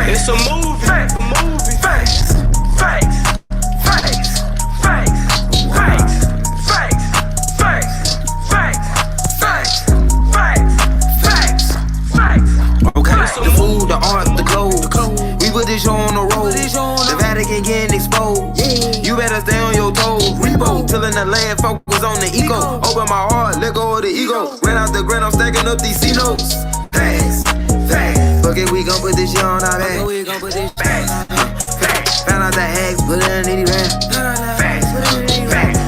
It's a movie. Facts. Facts. Facts. Facts. Facts. Facts. Facts. Facts. Facts. Facts. Facts. Okay, the food, the art, the clothes. We put this show on the road. The Vatican getting exposed. You better stay on your toes. Repo, tilling the land, focus on the ego. Open my heart, let go of the ego. Ran out the grind, I'm stacking up these C notes. Facts. Fuck it, we gon' put this shit on our back. Found out the hacks, put it in the rap.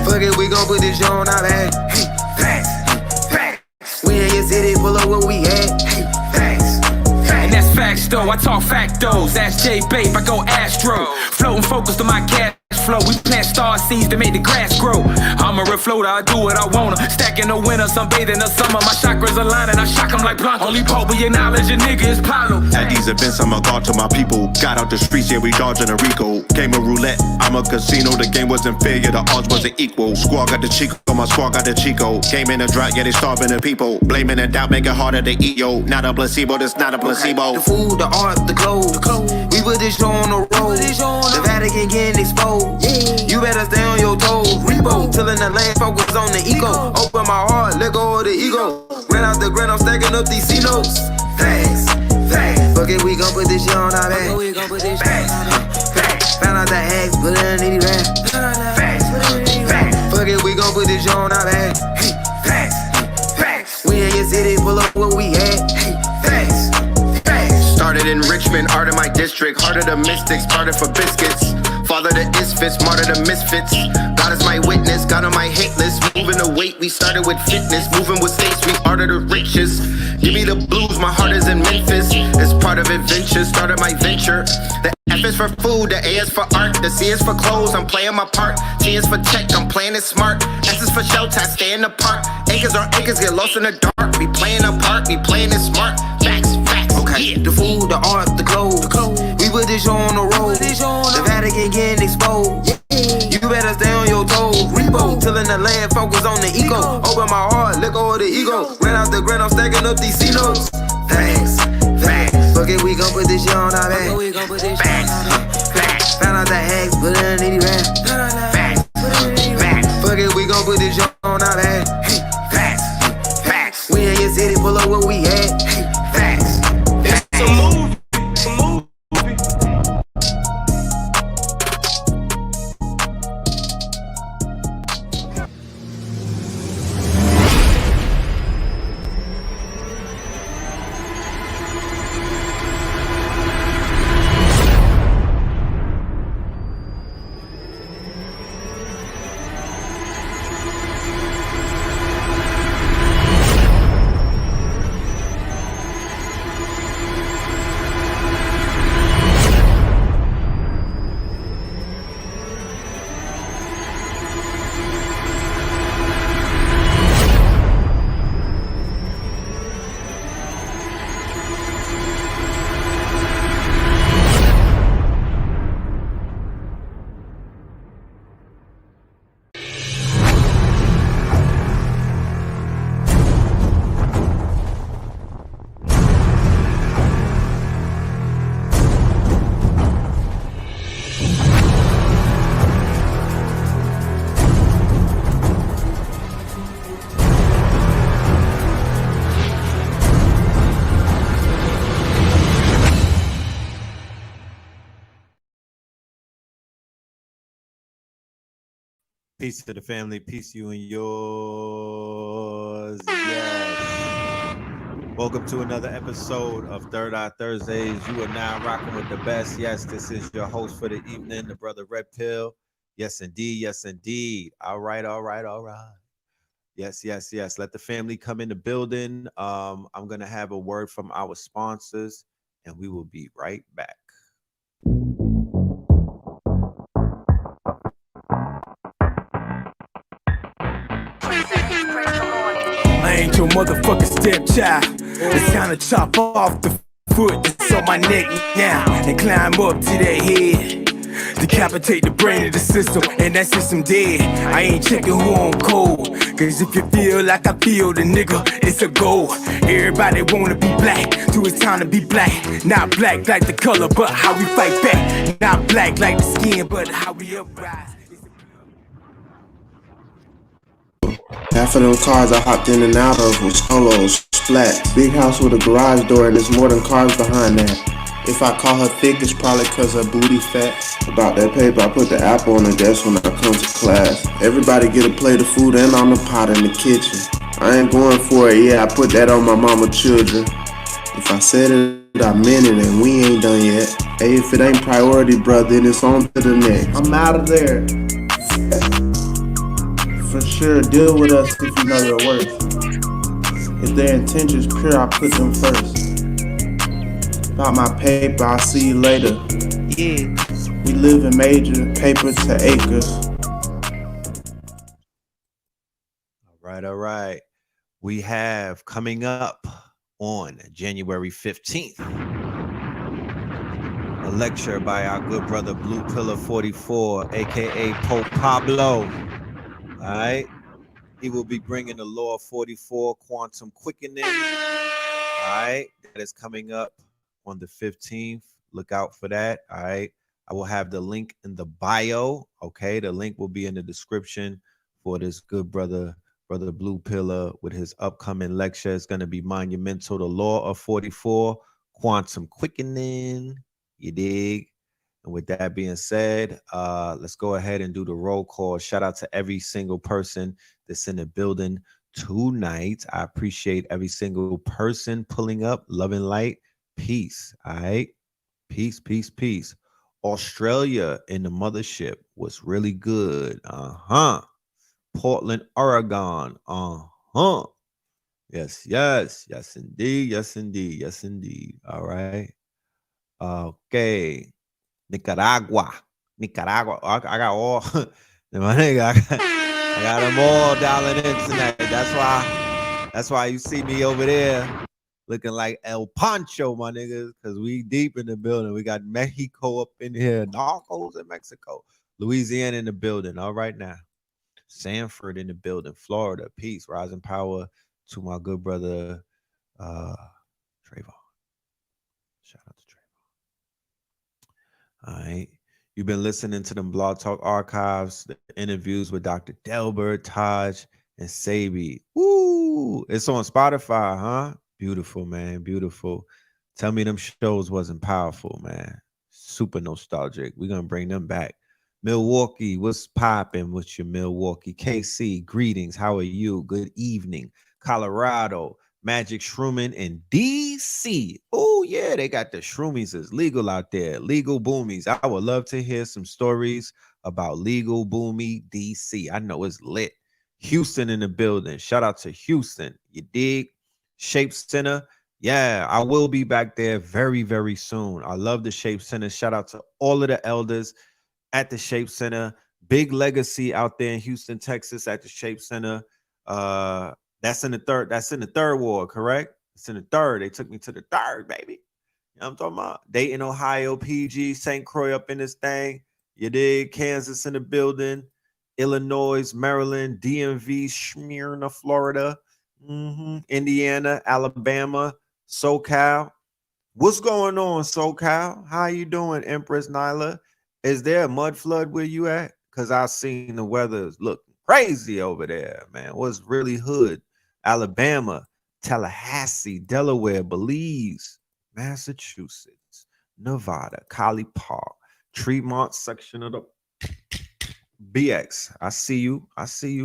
Fuck it, we gon' put this shit on our back. We in your city, pull up where we at. And that's facts though, I talk factos. Ask J Babe, I go Astro. Floating focused on my cash flow. We plant star seeds to make the grass grow. I'm a refloater, I do what I wanna. Stacking the winter, sunbathing the summer. My chakras aligning, I shock them like Blanco. Only pope we acknowledge a nigga is Pablo. At these events, I'm a god to my people. Got out the streets, yeah, we dodging a Rico. Game of roulette, I'm a casino. The game wasn't fair, yeah, the odds wasn't equal. Squad got the Chico, my squad got the Chico. Game in a drought, yeah, they starving the people. Blaming and doubt, make it harder to eat, yo. Not a placebo, that's not a placebo. The food, the art, the clothes. We put this show on the road. The Vatican getting exposed. You better stay on your toes. Repo, tilling the land, focus on the ego. Open my heart, let go of the ego. Ran out the grind, I'm stacking up these C notes. Facts. Fuck it, we gon' put this shit on our back. Found out the hacks, put it in the rap. Fuck it, we gon' put this shit on our back. We in your city, pull up where we at. Started in Richmond, art of my district. Heart of the mystics, started for biscuits. Father to isfits, martyr to misfits. God is my witness, God on my hit list. Moving the weight, we started with fitness. Moving with states, we art of the riches. Give me the blues, my heart is in Memphis. It's part of adventure, started my venture. The F is for food, the A is for art. The C is for clothes, I'm playing my part. T is for check, I'm playing it smart. S is for shelter, I stay in the park. Acres on acres, get lost in the dark. We playing a part, we playing it smart. Facts. Okay, the food, the art, the clothes. We put this show on the road. The Vatican getting exposed. You better stay on your toes. Repo, tilling the land, focus on the ego. Open my heart, let go of the ego. Ran out the grind, I'm stacking up these C notes. Facts. Fuck it, we gon' put this shit on our back. Found out the hacks, put it in the rap. Fuck it, we gon' put this shit on our back. We in your city, pull up where we at. It's a movie. Peace to the family, peace you and yours. Yes. Welcome to another episode of Third Eye Thursdays. You are now rocking with the best. Yes, this is your host for the evening, the brother Red Pill. Yes, indeed. Yes, indeed. All right. Yes. Let the family come in the building. I'm going to have a word from our sponsors, and we will be right back. I ain't your motherfucking stepchild. It's time to chop off the foot that's on my neck now and climb up to that head. Decapitate the brain of the system, and that system dead. I ain't checking who on code, cause Cause if you feel like I feel, the nigga, it's a goal. Everybody wanna be black, so it's time to be black. Not black like the color, but how we fight back. Not black like the skin, but how we uprise. Half of them cars I hopped in and out of was solos, flats. Big house with a garage door and there's more than cars behind that. If I call her thick, it's probably cause her booty fat. About that paper, I put the apple on the desk when I come to class. Everybody get a plate of food and on the pot in the kitchen. I ain't going for it, yeah, I put that on my mama children. If I said it, I meant it, and we ain't done yet. Hey, if it ain't priority, bruh, then it's on to the next. I'm out of there. For sure, deal with us if you know your worth. If their intentions pure, I put them first. About my paper, I'll see you later. Yeah, we live in major, paper to acres. All right. We have coming up on January 15th, a lecture by our good brother Blue Pillar 44, aka Pope Pablo. All right. He will be bringing the Law 44 Quantum Quickening. All right. That is coming up on the 15th. Look out for that. All right. I will have the link in the bio. Okay. The link will be in the description for this good brother Blue Pillar with his upcoming lecture. It's going to be monumental. The Law of 44 Quantum Quickening. You dig? And with that being said, let's go ahead and do the roll call. Shout out to every single person that's in the building tonight. I appreciate every single person pulling up. Love and light. Peace. All right. Peace, peace, peace. Australia in the mothership was really good. Portland, Oregon. Yes, indeed. Yes, indeed. All right. Okay. Nicaragua. I got all my nigga. I got them all dialing in tonight. That's why you see me over there looking like El Pancho, my niggas, because we deep in the building. We got Mexico up in here, Narcos in Mexico, Louisiana in the building. All right now. Sanford in the building, Florida. Peace, rising power to my good brother Trayvon. Shout out to Trayvon. All right. You've been listening to them Blog Talk Archives, the interviews with Dr. Delbert, Taj, and Sabi. Woo! It's on Spotify, huh? Beautiful, man. Beautiful. Tell me them shows wasn't powerful, man. Super nostalgic. We're going to bring them back. Milwaukee, what's popping with your Milwaukee? KC, greetings. How are you? Good evening. Colorado, Magic Shrooming in DC. Oh, yeah, they got the shroomies is legal out there. Legal boomies. I would love to hear some stories about legal boomy DC. I know it's lit. Houston in the building. Shout out to Houston. You dig? Shape Center. Yeah, I will be back there very, very soon. I love the Shape Center. Shout out to all of the elders at the Shape Center. Big legacy out there in Houston, Texas at the Shape Center. That's in the third. That's in the third ward, correct? It's in the third. They took me to the third, baby. You know what I'm talking about? Dayton, Ohio, PG, St. Croix up in this thing. You dig? Kansas in the building. Illinois, Maryland, DMV, Smyrna, Florida, Indiana, Alabama, SoCal. What's going on, SoCal? How you doing, Empress Nyla? Is there a mud flood where you at? Because I've seen the weather look crazy over there, man. What's really hood? Alabama, Tallahassee, Delaware, Belize, Massachusetts, Nevada, Colley Park, Tremont section of the BX. I see you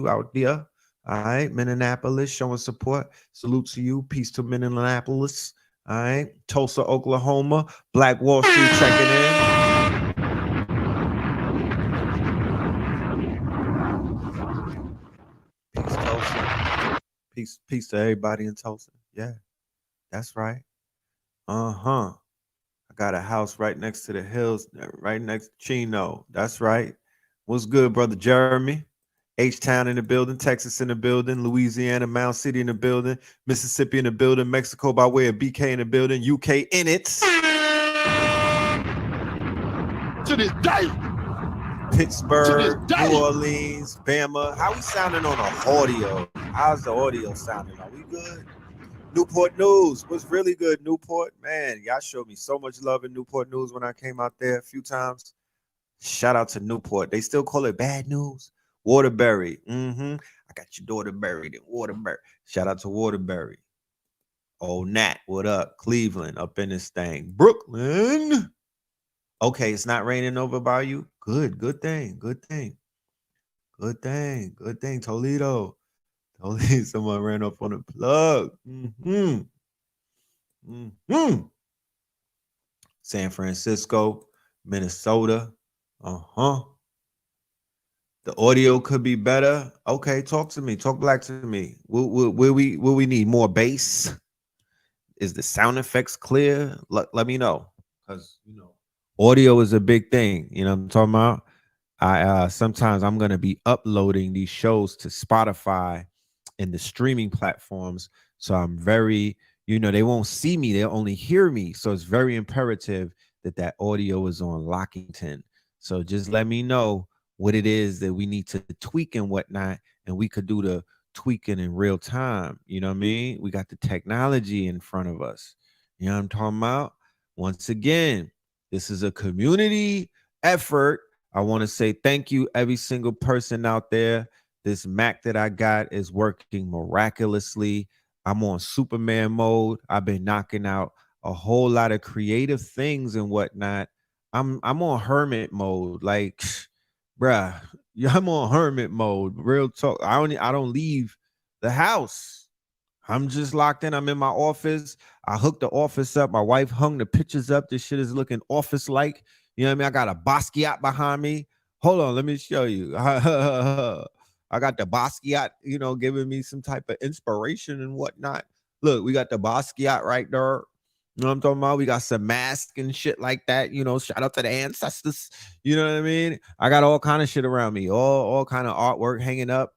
out there. All right, Minneapolis showing support. Salute to you. Peace to Minneapolis. All right, Tulsa, Oklahoma, Black Wall Street checking in. Peace, Tulsa. Peace to everybody in Tulsa. Yeah, that's right. I got a house right next to the hills, right next to Chino. That's right. What's good, brother Jeremy? H-Town in the building, Texas in the building, Louisiana, Mound City in the building, Mississippi in the building, Mexico by way of BK in the building, UK in it. To this day. Pittsburgh, New Orleans, Bama. How we sounding on the audio? How's the audio sounding? Are we good? Newport News was really good. Newport, man, y'all showed me so much love in Newport News when I came out there a few times. Shout out to Newport. They still call it bad news. Waterbury. I got your daughter buried in Waterbury. Shout out to Waterbury. Oh, Nat, what up? Cleveland, up in this thing. Brooklyn. Okay, it's not raining over by you. Good thing. Toledo. Someone ran up on the plug. San Francisco, Minnesota. The audio could be better. Okay, talk to me. Talk black to me. Will we need more bass? Is the sound effects clear? Let me know. Because audio is a big thing. You know what I'm talking about? Sometimes I'm gonna be uploading these shows to Spotify and the streaming platforms. So I'm very, they won't see me, they'll only hear me. So it's very imperative that audio is on Lockington. So just let me know what it is that we need to tweak and whatnot, and we could do the tweaking in real time. You know what I mean? We got the technology in front of us. You know what I'm talking about? Once again, this is a community effort. I want to say thank you, every single person out there. This Mac that I got is working miraculously. I'm on Superman mode. I've been knocking out a whole lot of creative things and whatnot. I'm on hermit mode. Like, bruh, I'm on hermit mode. Real talk. I don't leave the house. I'm just locked in. I'm in my office. I hooked the office up. My wife hung the pictures up. This shit is looking office-like. You know what I mean? I got a Basquiat behind me. Hold on, let me show you. I got the Basquiat, giving me some type of inspiration and whatnot. Look, we got the Basquiat right there. You know what I'm talking about? We got some masks and shit like that. Shout out to the ancestors. You know what I mean? I got all kind of shit around me. All kind of artwork hanging up.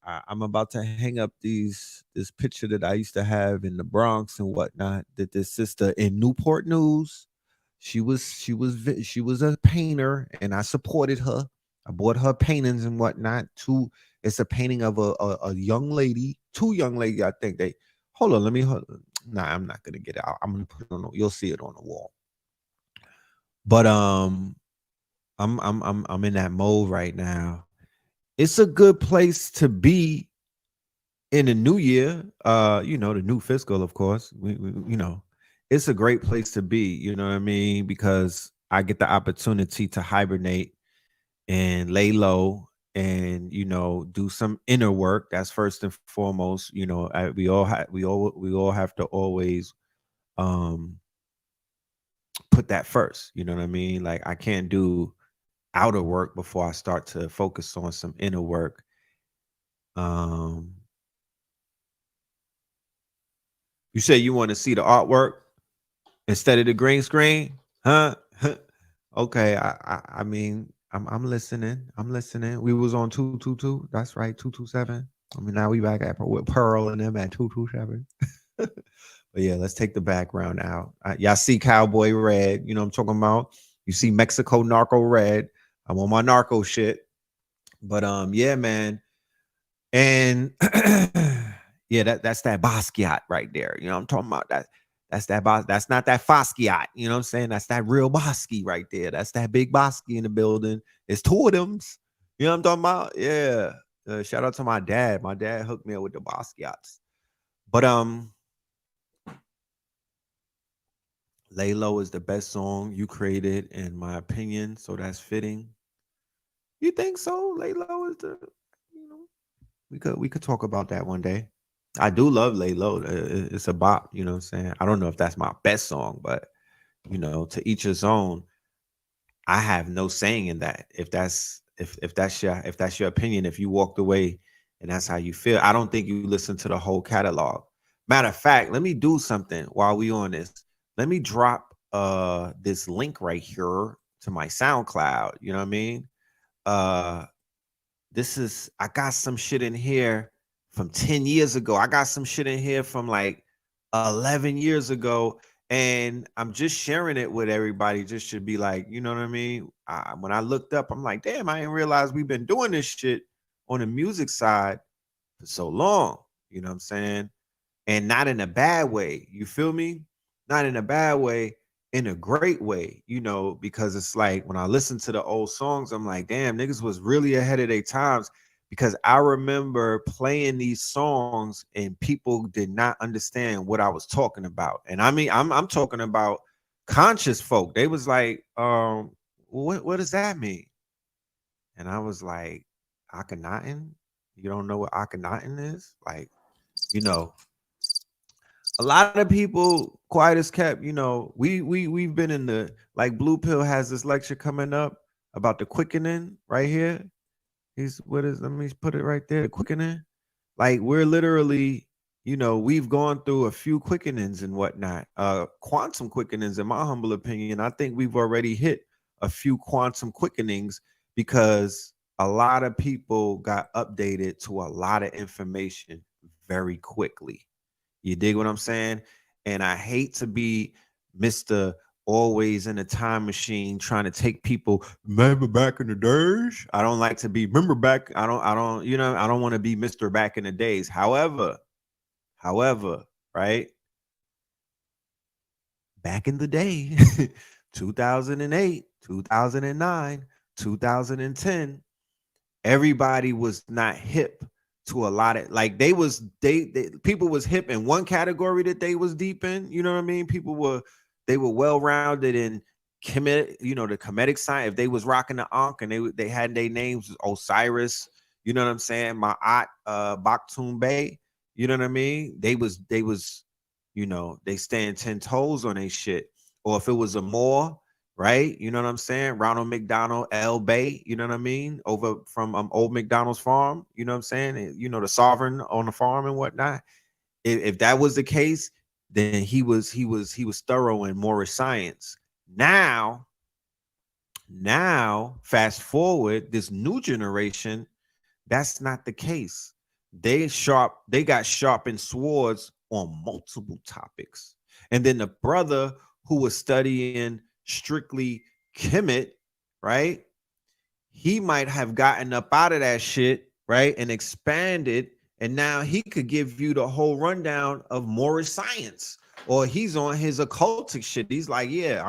I'm about to hang up this picture that I used to have in the Bronx and whatnot. That this sister in Newport News. She was a painter, and I supported her. I bought her paintings and whatnot. It's a painting of a young lady, two young ladies. I think they. Hold on, Nah, I'm not gonna get it out. I'm gonna put it on. You'll see it on the wall. But I'm in that mode right now. It's a good place to be in the new year. The new fiscal, of course. We it's a great place to be, you know what I mean? Because I get the opportunity to hibernate and lay low and, do some inner work. That's first and foremost. We all have to always put that first. You know what I mean? Like, I can't do outer work before I start to focus on some inner work. You say you want to see the artwork instead of the green screen, huh? Okay, I mean, I'm listening. We was on 222. That's right, 227. I mean, now we back at with Pearl and them at 227. But yeah, let's take the background out. Y'all see Cowboy Red? You know what I'm talking about? You see Mexico Narco Red. I'm on my narco shit. But yeah, man. And yeah, that's that Basquiat right there. You know what I'm talking about? That's that boss. That's not that Fosquiat. You know what I'm saying? That's that real Bosky right there. That's that big Bosky in the building. It's two of them. You know what I'm talking about? Yeah. Shout out to my dad. My dad hooked me up with the Basquiats. But Lay Low is the best song you created, in my opinion. So that's fitting. You think so? Lay Low is the, we could talk about that one day. I do love Lay Low. It's a bop, you know what I'm saying? I don't know if that's my best song, but to each his own. I have no saying in that. If that's your opinion, if you walked away and that's how you feel, I don't think you listen to the whole catalog. Matter of fact, let me do something while we on this. Let me drop this link right here to my SoundCloud. You know what I mean? I got some shit in here from 10 years ago. I got some shit in here from like 11 years ago. And I'm just sharing it with everybody, just to be like, you know what I mean? When I looked up, I'm like, damn, I didn't realize we've been doing this shit on the music side for so long. You know what I'm saying? And not in a bad way. You feel me? Not in a bad way, in a great way, you know, because it's like when I listen to the old songs, I'm like, damn, niggas was really ahead of their times, because I remember playing these songs and people did not understand what I was talking about. And I mean, I'm talking about conscious folk. They was like, what does that mean? And I was like, Akhenaten? You don't know what Akhenaten is? Like, you know, a lot of people quiet as kept, you know, we've been in the, like, Blue Pill has this lecture coming up about the quickening right here. He's what is, let me put it right there, the quickening. Like, we're literally, you know, we've gone through a few quickenings and whatnot, quantum quickenings, in my humble opinion. I think we've already hit a few quantum quickenings, because a lot of people got updated to a lot of information very quickly. You dig what I'm saying? And I hate to be Mr. Always in a time machine trying to take people, remember back in the days. I don't like to be, remember back. I don't, you know, I don't want to be Mr. Back in the days. However, right? Back in the day, 2008, 2009, 2010, everybody was not hip to a lot of, like, they people was hip in one category that they was deep in, you know what I mean? They were well rounded in comedic, you know, the comedic side. If they was rocking the Ankh and they had their names Osiris, you know what I'm saying, my aunt Bakhtun Bey, you know what I mean, they was you know, they stand 10 toes on their shit. Or if it was a Moor, right? You know what I'm saying? Ronald McDonald, L. Bay, you know what I mean? Over from Old McDonald's farm, you know what I'm saying? You know, the sovereign on the farm and whatnot. If that was the case, then he was thorough in Moorish science. Now, fast forward, this new generation, that's not the case. They got sharpened swords on multiple topics. And then the brother who was studying strictly Kemet, right? He might have gotten up out of that shit, right? And expanded. And now he could give you the whole rundown of Moorish science. Or he's on his occultic shit. He's like, yeah,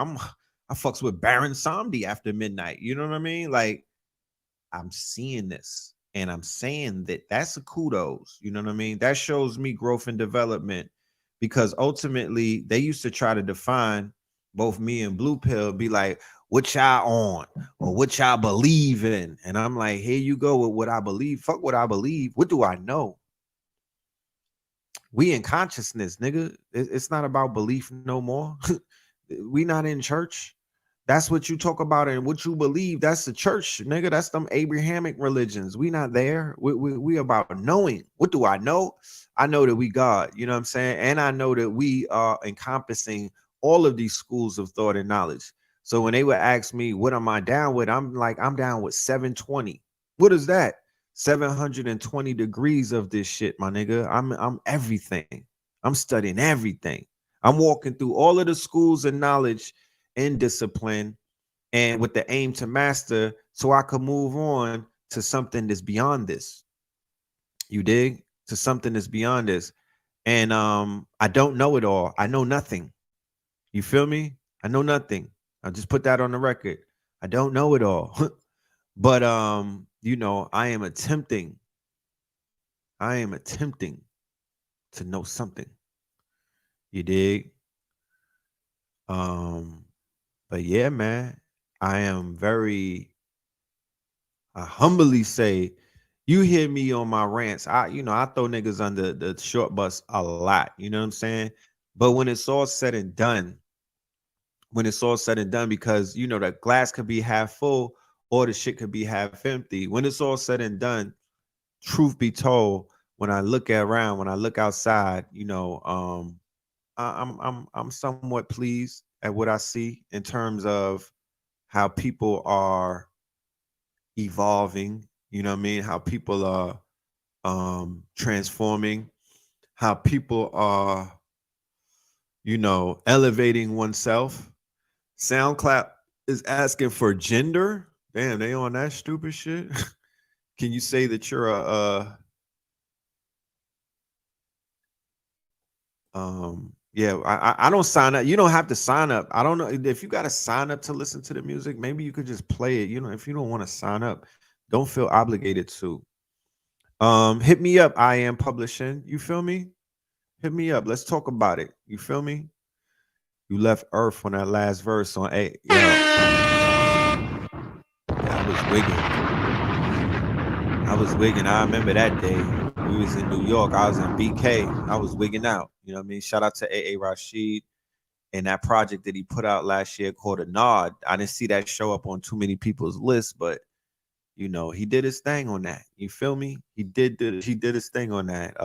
I fucks with Baron Samdi after midnight. You know what I mean? Like, I'm seeing this and I'm saying that that's a kudos. You know what I mean? That shows me growth and development, because ultimately they used to try to define both me and Blue Pill, be like, what y'all on or what y'all believe in. And I'm like, here you go with what I believe. Fuck what I believe. What do I know? We in consciousness, nigga. It's not about belief no more. We not in church. That's what you talk about and what you believe. That's the church, nigga. That's them Abrahamic religions. We not there. We about knowing. What do I know? I know that we God. You know what I'm saying? And I know that we are encompassing all of these schools of thought and knowledge. So when they would ask me, what am I down with? I'm like, I'm down with 720. What is that? 720 degrees of this shit, my nigga. I'm everything. I'm studying everything. I'm walking through all of the schools and knowledge and discipline, and with the aim to master, so I could move on to something that's beyond this. You dig? To something that's beyond this. And I don't know it all. I know nothing. You feel me? I know nothing. I'll just put that on the record. I don't know it all. But you know, I am attempting to know something. You dig? But yeah, man, I am very, I humbly say, you hear me on my rants. I throw niggas under the short bus a lot. You know what I'm saying? But when it's all said and done, because you know, the glass could be half full or the shit could be half empty. When it's all said and done, truth be told, when I look around, when I look outside, you know, I'm somewhat pleased at what I see in terms of how people are evolving, you know what I mean? How people are transforming, how people are, elevating oneself. SoundCloud is asking for gender. Damn, they on that stupid shit. Can you say that you're yeah, I don't sign up. You don't have to sign up. I don't know if you got to sign up to listen to the music. Maybe you could just play it. If you don't want to sign up, don't feel obligated to. Hit me up. I am publishing. You feel me? Hit me up. Let's talk about it. You feel me? You left Earth on that last verse on A. Yeah, I was wigging. I remember that day. We was in New York. I was in BK. I was wigging out. You know what I mean? Shout out to A.A. Rashid and that project that he put out last year called A Nod. I didn't see that show up on too many people's lists, but he did his thing on that. You feel me? He did his thing on that.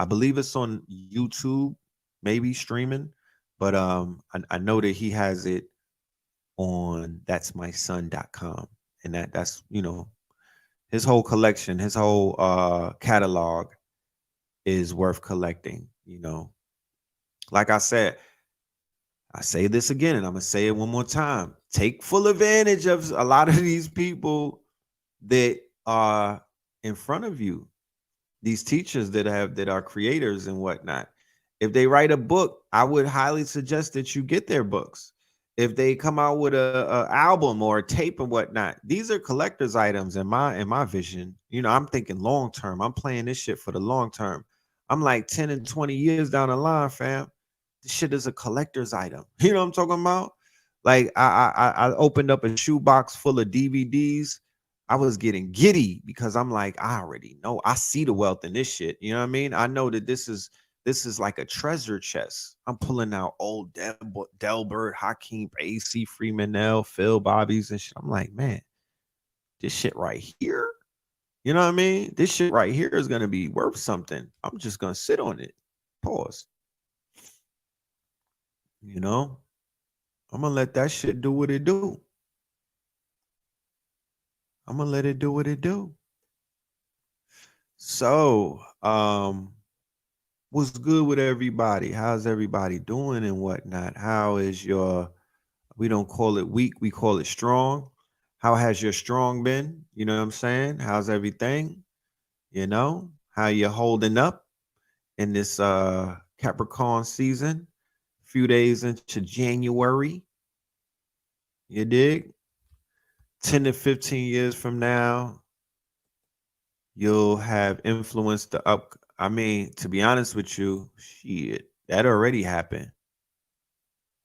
I believe it's on YouTube, maybe streaming, but I know that he has it on that'smyson.com, and that's his whole collection, his whole catalog is worth collecting. Like I said, I say this again, and I'm gonna say it one more time. Take full advantage of a lot of these people that are in front of you, these teachers that are creators and whatnot. If they write a book, I would highly suggest that you get their books. If they come out with a album or a tape and whatnot, these are collector's items in my vision. I'm thinking long term. I'm playing this shit for the long term. I'm like 10 and 20 years down the line, fam. This shit is a collector's item. You know what I'm talking about? Like I opened up a shoebox full of DVDs. I was getting giddy because I'm like, I already know. I see the wealth in this shit. You know what I mean? I know that this is like a treasure chest. I'm pulling out old Delbert, Hakeem, AC, Freemanel, Phil Bobbies and shit. I'm like, man, this shit right here, you know what I mean? This shit right here is going to be worth something. I'm just going to sit on it. Pause. I'm going to let that shit do what it do. I'm going to let it do what it do. So, what's good with everybody? How's everybody doing and whatnot? How is we don't call it weak, we call it strong. How has your strong been? You know what I'm saying? How's everything? How you holding up in this Capricorn season? Few days into January. You dig? 10 to 15 years from now, you'll have influenced the up. I mean, to be honest with you, shit, that already happened.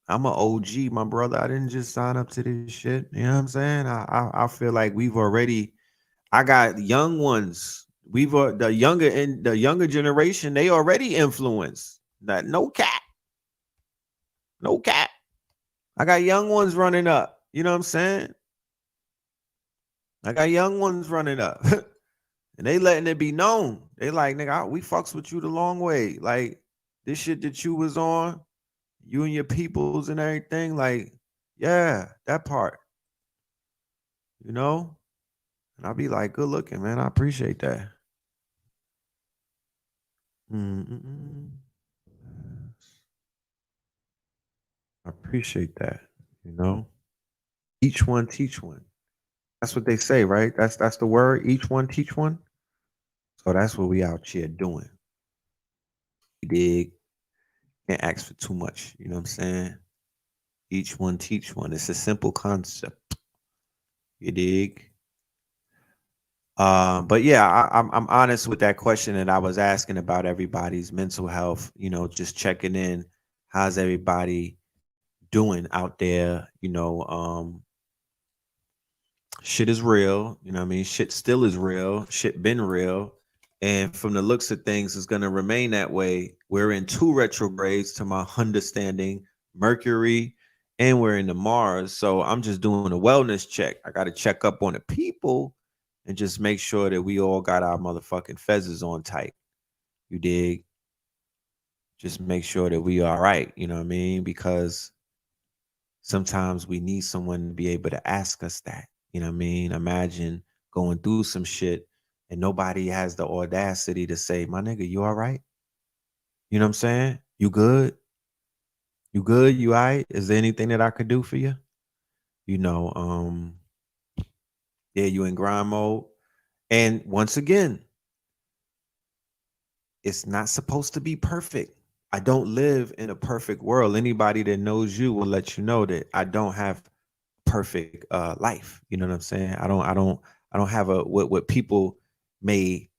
I'm an OG, my brother. I didn't just sign up to this shit. You know what I'm saying? I feel like I got young ones. The younger generation, they already influenced. That no cap. No cap. I got young ones running up. You know what I'm saying? I got young ones running up. And they letting it be known. They like, nigga, we fucks with you the long way. Like, this shit that you was on, you and your peoples and everything, like, yeah, that part. And I'll be like, good looking, man. I appreciate that. I appreciate that. Each one teach one. That's what they say, right? That's the word. Each one teach one. So that's what we out here doing. You dig? Can't ask for too much. You know what I'm saying? Each one teach one. It's a simple concept. You dig? But yeah, I'm honest with that question that I was asking about everybody's mental health. Just checking in. How's everybody doing out there? Shit is real. You know what I mean? Shit still is real. Shit been real. And from the looks of things, it's going to remain that way. We're in 2 retrogrades to my understanding, Mercury, and we're in the Mars. So I'm just doing a wellness check. I got to check up on the people and just make sure that we all got our motherfucking fezzes on tight. You dig? Just make sure that we all right. You know what I mean? Because sometimes we need someone to be able to ask us that. You know what I mean? Imagine going through some shit and nobody has the audacity to say, my nigga, you all right? You know what I'm saying? You good? You good? You all right? Is there anything that I could do for you? You know, yeah, you in grind mode. And once again, it's not supposed to be perfect. I don't live in a perfect world. Anybody that knows you will let you know that I don't have perfect life. You know what I'm saying? I don't have a what people may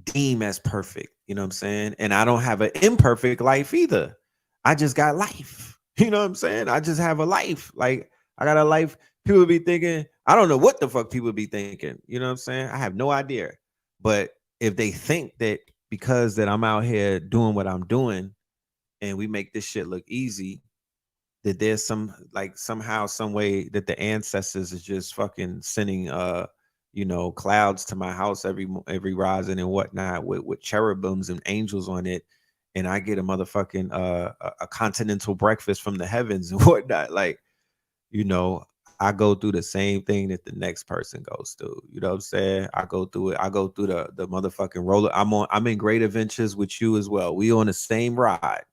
deem as perfect. You know what I'm saying? And I don't have an imperfect life either. I just got life. You know what I'm saying? I just have a life. Like I got a life. People be thinking, I don't know what the fuck people be thinking. You know what I'm saying? I have no idea. But if they think that because that I'm out here doing what I'm doing and we make this shit look easy, that there's some like somehow some way that the ancestors is just fucking sending clouds to my house every rising and whatnot with cherubims and angels on it, and I get a motherfucking a continental breakfast from the heavens and whatnot. Like, you know, I go through the same thing that the next person goes through. You know what I'm saying? I go through it. I go through the motherfucking roller. I'm in great adventures with you as well. We on the same ride.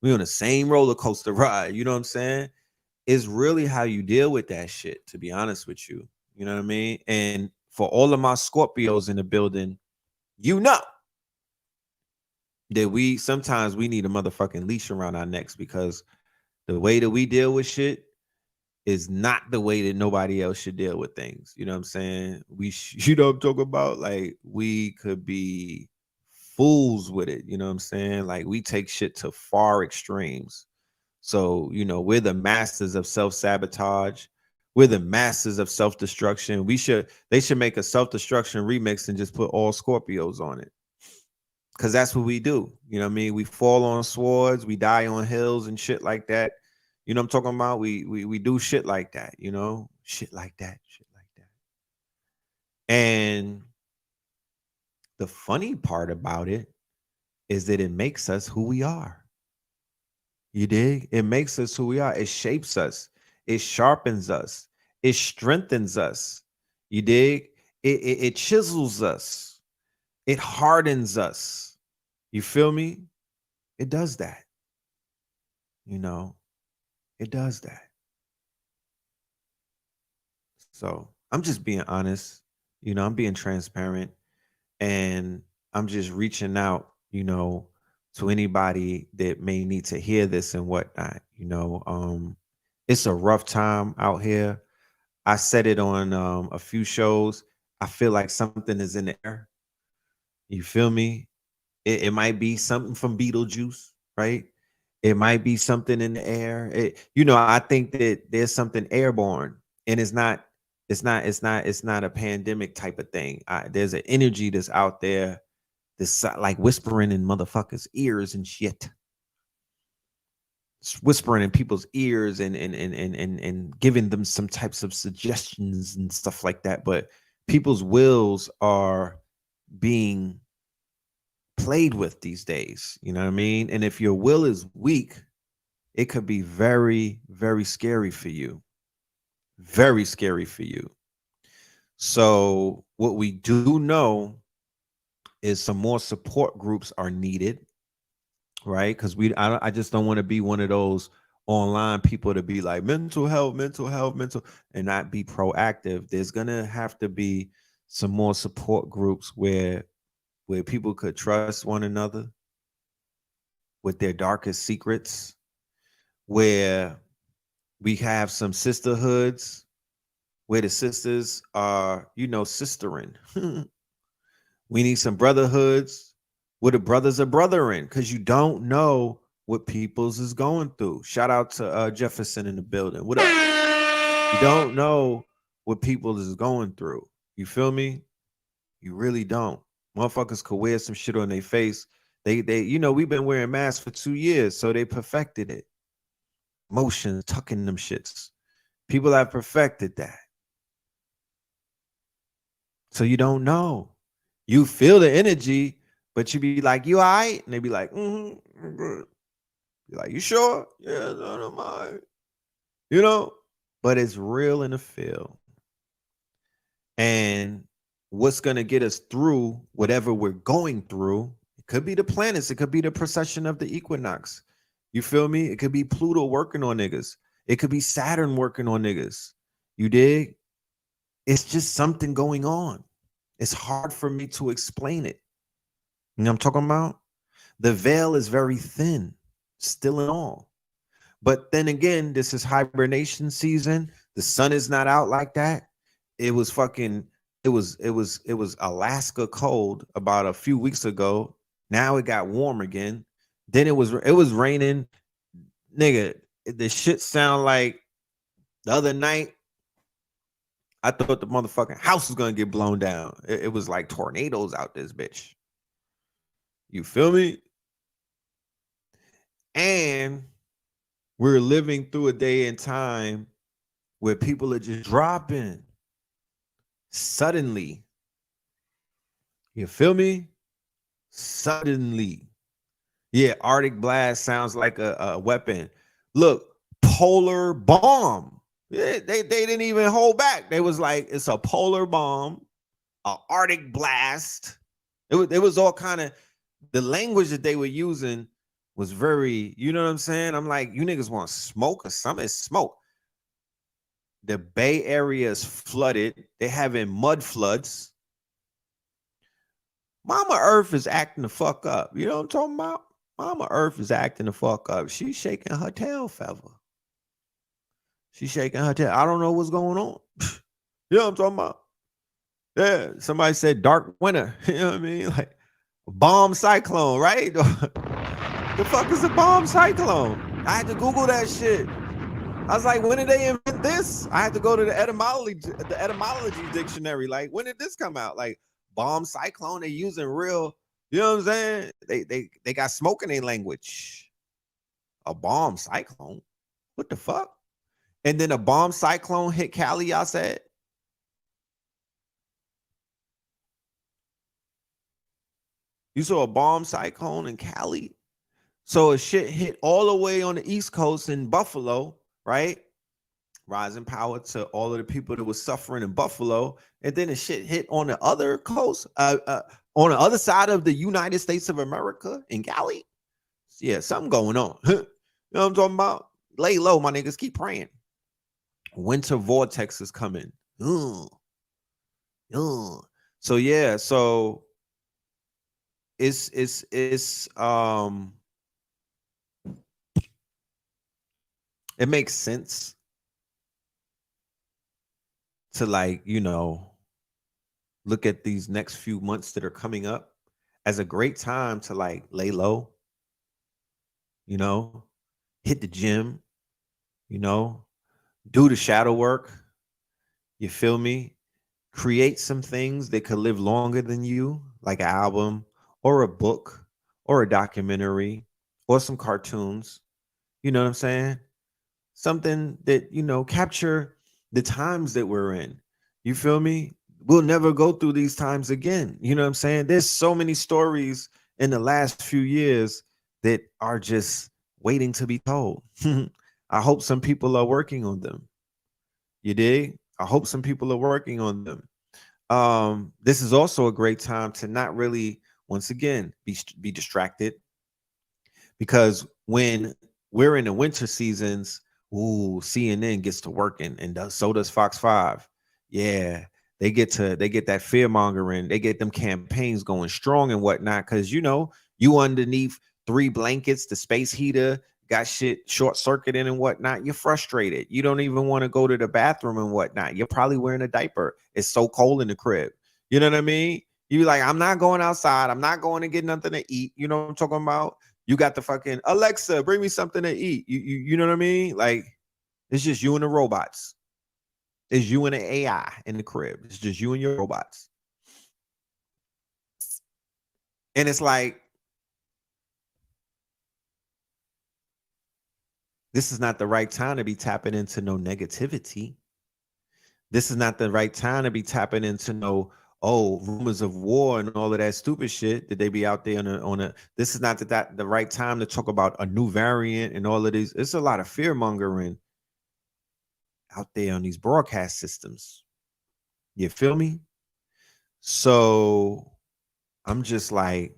We on the same roller coaster ride. You know what I'm saying? It's really how you deal with that shit, to be honest with you. You know what I mean? And for all of my Scorpios in the building, you know that we sometimes we need a motherfucking leash around our necks because the way that we deal with shit is not the way that nobody else should deal with things. You know what I'm saying? You know what I'm talking about? Like we could be fools with it. You know what I'm saying? Like we take shit to far extremes. So, you know, we're the masters of self-sabotage. We're the masters of self-destruction. They should make a self-destruction remix and just put all Scorpios on it. Cause that's what we do. You know what I mean? We fall on swords, we die on hills and shit like that. You know what I'm talking about? We do shit like that, you know? Shit like that, shit like that. And the funny part about it is that it makes us who we are. You dig? It makes us who we are. It shapes us. It sharpens us. It strengthens us. You dig? It chisels us. It hardens us. You feel me? It does that. You know, it does that. So I'm just being honest. You know, I'm being transparent and I'm just reaching out, you know, to anybody that may need to hear this and whatnot. You know, it's a rough time out here. I said it on a few shows. I feel like something is in the air. You feel me? It might be something from Beetlejuice, right? It might be something in the air. I think that there's something airborne, and it's not a pandemic type of thing. There's an energy that's out there that's like whispering in motherfuckers' ears and shit. It's whispering in people's ears and giving them some types of suggestions and stuff like that. But people's wills are being played with these days. You know what I mean? And if your will is weak, it could be very, very scary for you. Very scary for you. So what we do know is some more support groups are needed, right? Because I just don't want to be one of those online people to be like mental health, and not be proactive. There's gonna have to be some more support groups where people could trust one another with their darkest secrets, where we have some sisterhoods where the sisters are, sistering. We need some brotherhoods where the brothers are brothering, because you don't know what people's is going through. Shout out to Jefferson in the building. What up? You don't know what people is going through. You feel me? You really don't. Motherfuckers could wear some shit on their face. They we've been wearing masks for 2 years, so they perfected it. Motion, tucking them shits. People have perfected that. So you don't know. You feel the energy, but you be like, you all right? And they be like, I'm good. You're like, you sure? Yeah, I don't mind. But it's real in the field. And what's going to get us through whatever we're going through, it could be the planets, it could be the precession of the equinox, You feel me? It could be Pluto working on niggas. It could be Saturn working on niggas. You dig? It's just something going on. It's hard for me to explain it. You know what I'm talking about? The veil is very thin, still and all. But then again, this is hibernation season. The sun is not out like that. It was fucking, it was Alaska cold about a few weeks ago. Now it got warm again. Then it was raining. Nigga, the shit sound like the other night. I thought the motherfucking house was gonna get blown down. It was like tornadoes out this bitch. You feel me? And we're living through a day and time where people are just dropping suddenly. You feel me? Suddenly. Yeah, Arctic blast sounds like a weapon. Look, polar bomb. Yeah, they didn't even hold back. They was like, it's a polar bomb, a Arctic blast. It was all kind of, the language that they were using was very, you know what I'm saying? I'm like, you niggas want smoke or something? It's smoke. The Bay Area is flooded. They having mud floods. Mama Earth is acting the fuck up. You know what I'm talking about? Mama Earth is acting the fuck up. She's shaking her tail feather. She's shaking her tail. I don't know what's going on. You know what I'm talking about? Yeah, somebody said dark winter. You know what I mean? Like bomb cyclone, right? The fuck is a bomb cyclone? I had to Google that shit. I was like, when did they invent this? I had to go to the etymology dictionary. Like, when did this come out? Like, bomb cyclone, they using real, you know what I'm saying? They got smoke in their language. A bomb cyclone? What the fuck? And then a bomb cyclone hit Cali, y'all said? You saw a bomb cyclone in Cali? So a shit hit all the way on the East Coast in Buffalo, right? Rising power to all of the people that was suffering in Buffalo. And then the shit hit on the other coast, on the other side of the United States of America in Cali. Yeah, something going on. You know what I'm talking about? Lay low, my niggas. Keep praying. Winter vortex is coming. So yeah, so it's it makes sense to, like, you know, look at these next few months that are coming up as a great time to, like, lay low, you know, hit the gym, you know, do the shadow work. You feel me? Create some things that could live longer than you, like an album or a book or a documentary or some cartoons. You know what I'm saying? Something that, you know, capture the times that we're in. You feel me? We'll never go through these times again. You know what I'm saying? There's so many stories in the last few years that are just waiting to be told. I hope some people are working on them. You dig? I hope some people are working on them. This is also a great time to not really, once again, be distracted, because when we're in the winter seasons, CNN gets to working, and so does Fox 5. Yeah, they get that fear mongering, they get them campaigns going strong and whatnot, because you know, you underneath 3 blankets, the space heater got shit short circuiting and whatnot. You're frustrated. You don't even want to go to the bathroom and whatnot. You're probably wearing a diaper. It's so cold in the crib. You know what I mean? You be like, I'm not going outside. I'm not going to get nothing to eat. You know what I'm talking about? You got the fucking Alexa, bring me something to eat. You know what I mean? Like, it's just you and the robots. It's you and the AI in the crib. It's just you and your robots. And it's like, this is not the right time to be tapping into no negativity. This is not the right time to be tapping into no, rumors of war and all of that stupid shit that they be out there on a. This is not the right time to talk about a new variant and all of these. It's a lot of fear mongering out there on these broadcast systems. You feel me? So I'm just like,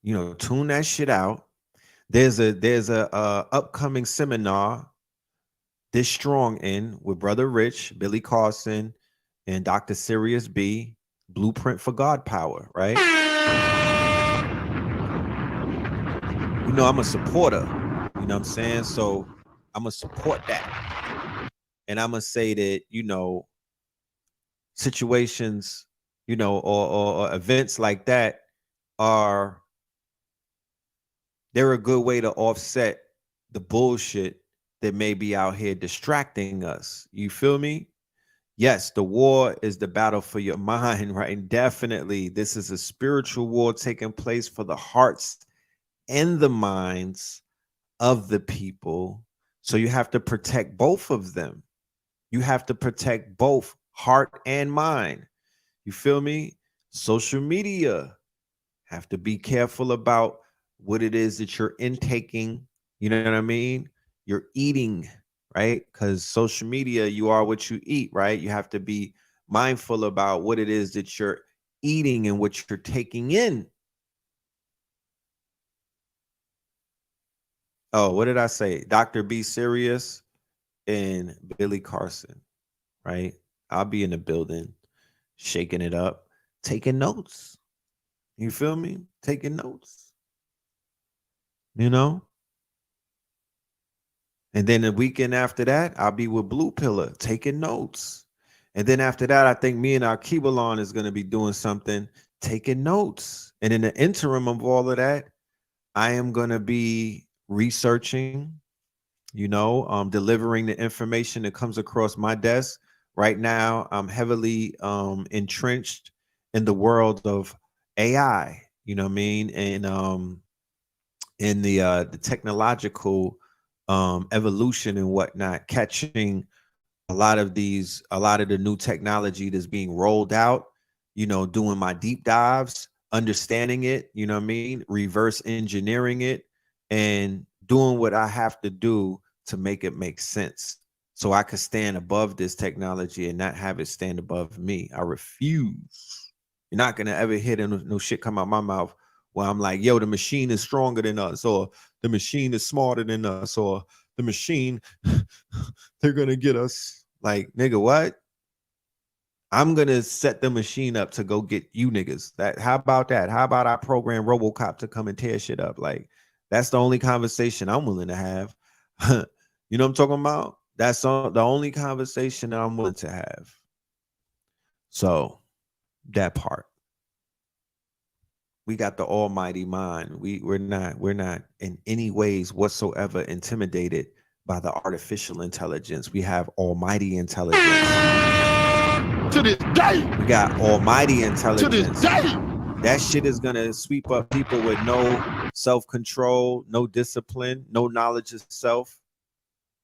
you know, tune that shit out. There's a upcoming seminar this strong in with Brother Rich, Billy Carson, and Dr. Sirius B, Blueprint for God Power, right? You know, I'm a supporter. You know what I'm saying? So I'm gonna support that. And I'm gonna say that, you know, situations, you know, or events like that they're a good way to offset the bullshit that may be out here distracting us. You feel me? Yes, the war is the battle for your mind, right? And definitely, this is a spiritual war taking place for the hearts and the minds of the people. So you have to protect both of them. You have to protect both heart and mind. You feel me? Social media, have to be careful about what it is that you're intaking. You know what I mean? You're eating, right? Because social media, you are what you eat, right? You have to be mindful about what it is that you're eating and what you're taking in. Oh, what did I say? Dr. B Serious and Billy Carson, right? I'll be in the building, shaking it up, taking notes. You feel me? Taking notes. You know? And then the weekend after that, I'll be with Blue Pillar taking notes. And then after that, I think me and our Kibalon is going to be doing something, taking notes. And in the interim of all of that, I am going to be researching, you know, delivering the information that comes across my desk. Right now, I'm heavily entrenched in the world of AI, you know what I mean? And in the technological evolution and whatnot, catching a lot of the new technology that's being rolled out, you know, doing my deep dives, understanding it, you know what I mean, reverse engineering it, and doing what I have to do to make it make sense. So I could stand above this technology and not have it stand above me. I refuse. You're not gonna ever hear no shit come out my mouth where I'm like, yo, the machine is stronger than us, or the machine is smarter than us, or the machine, they're gonna get us. Like, nigga, what? I'm gonna set the machine up to go get you niggas. How about that? How about I program RoboCop to come and tear shit up? Like, that's the only conversation I'm willing to have. You know what I'm talking about? That's the only conversation that I'm willing to have. So that part. We got the almighty mind. We're not in any ways whatsoever intimidated by the artificial intelligence. We have almighty intelligence. To this day. We got almighty intelligence. To this day. That shit is gonna sweep up people with no self-control, no discipline, no knowledge of self,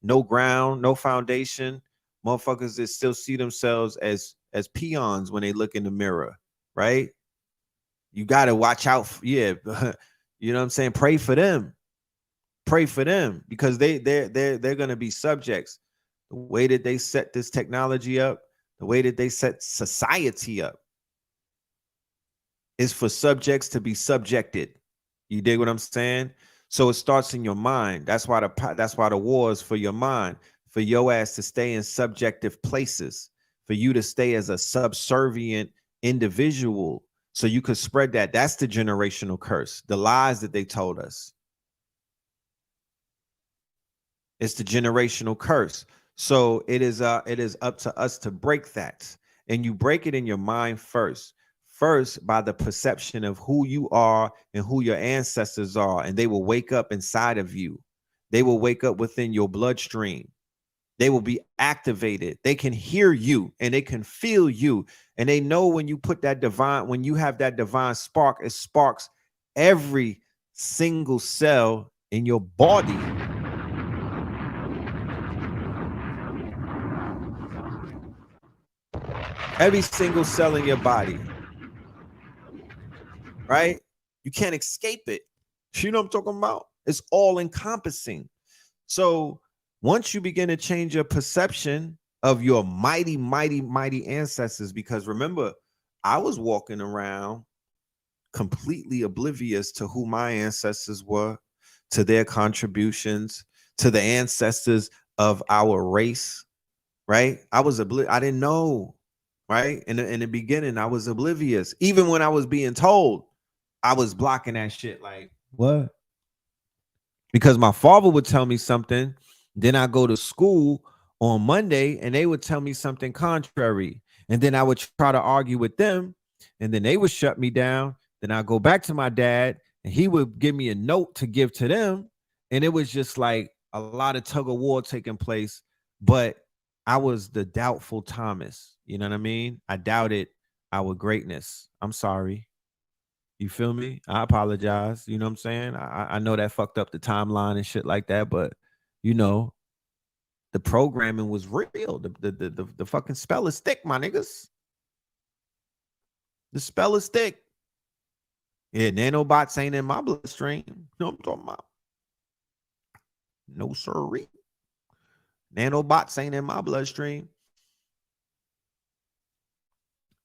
no ground, no foundation. Motherfuckers that still see themselves as peons when they look in the mirror, right? You gotta watch out. You know what I'm saying? Pray for them. Pray for them, because they're gonna be subjects. The way that they set this technology up, the way that they set society up, is for subjects to be subjected. You dig what I'm saying? So it starts in your mind. That's why the war is for your mind, for your ass to stay in subjective places, for you to stay as a subservient individual, so you could spread that. That's the generational curse, the lies that they told us. It's the generational curse. So it is up to us to break that. And you break it in your mind first by the perception of who you are and who your ancestors are. And they will wake up inside of you. They will wake up within your bloodstream. They will be activated. They can hear you and they can feel you. And they know when you put that divine, when you have that divine spark, it sparks every single cell in your body. Every single cell in your body. Right? You can't escape it. You know what I'm talking about? It's all encompassing. So once you begin to change your perception of your mighty, mighty, mighty ancestors, because remember, I was walking around completely oblivious to who my ancestors were, to their contributions, to the ancestors of our race, right? I didn't know, right? In the beginning, I was oblivious. Even when I was being told, I was blocking that shit. Like, what? Because my father would tell me something, then I go to school on Monday and they would tell me something contrary. And then I would try to argue with them, and then they would shut me down. Then I go back to my dad and he would give me a note to give to them. And it was just like a lot of tug of war taking place. But I was the doubtful Thomas. You know what I mean? I doubted our greatness. I'm sorry. You feel me? I apologize. You know what I'm saying? I know that fucked up the timeline and shit like that, but you know, the programming was real. The fucking spell is thick, my niggas. The spell is thick. Yeah, nanobots ain't in my bloodstream. You know what I'm talking about? No sirree. Nanobots ain't in my bloodstream.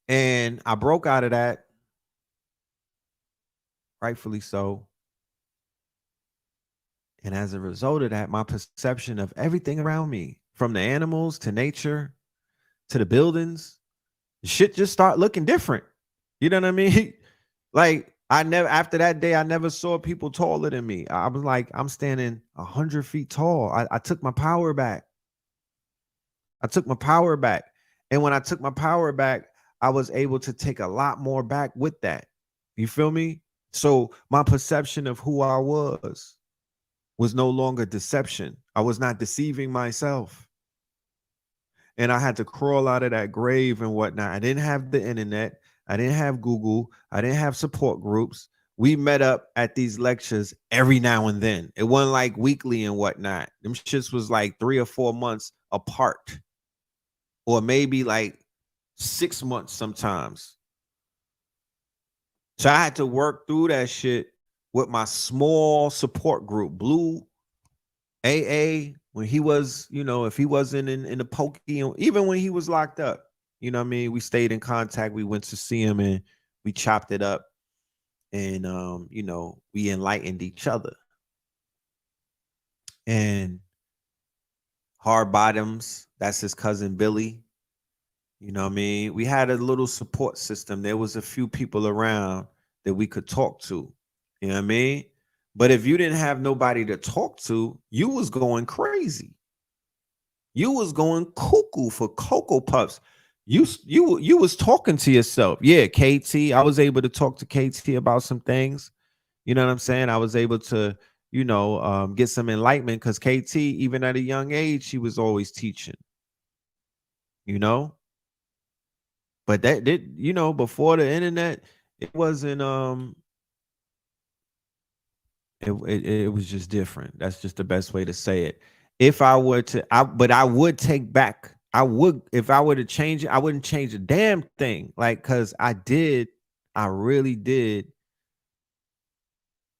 And I broke out of that. Rightfully so. And as a result of that, my perception of everything around me, from the animals to nature to the buildings, shit just start looking different. You know what I mean? Like, after that day, I never saw people taller than me. I was like, I'm standing 100 feet tall. I took my power back. I took my power back. And when I took my power back, I was able to take a lot more back with that. You feel me? So my perception of who I was no longer deception. I was not deceiving myself. And I had to crawl out of that grave and whatnot. I didn't have the internet. I didn't have Google. I didn't have support groups. We met up at these lectures every now and then. It wasn't like weekly and whatnot. Them shits was like 3 or 4 months apart, or maybe like 6 months sometimes. So I had to work through that shit with my small support group. Blue, AA, when he was, you know, if he wasn't in the pokey, even when he was locked up, you know what I mean? We stayed in contact. We went to see him and we chopped it up. And, you know, we enlightened each other. And Hard Bottoms, that's his cousin Billy. You know what I mean? We had a little support system. There was a few people around that we could talk to. You know what I mean? But if you didn't have nobody to talk to, you was going crazy. You was going cuckoo for Cocoa Puffs. You was talking to yourself. Yeah, KT. I was able to talk to KT about some things. You know what I'm saying? I was able to, you know, get some enlightenment because KT, even at a young age, she was always teaching. You know? But that did, you know, before the internet, it wasn't it was just different. That's just the best way to say it. If I were to, but I would take back. I would, if I were to change it, I wouldn't change a damn thing. Like, cause I really did.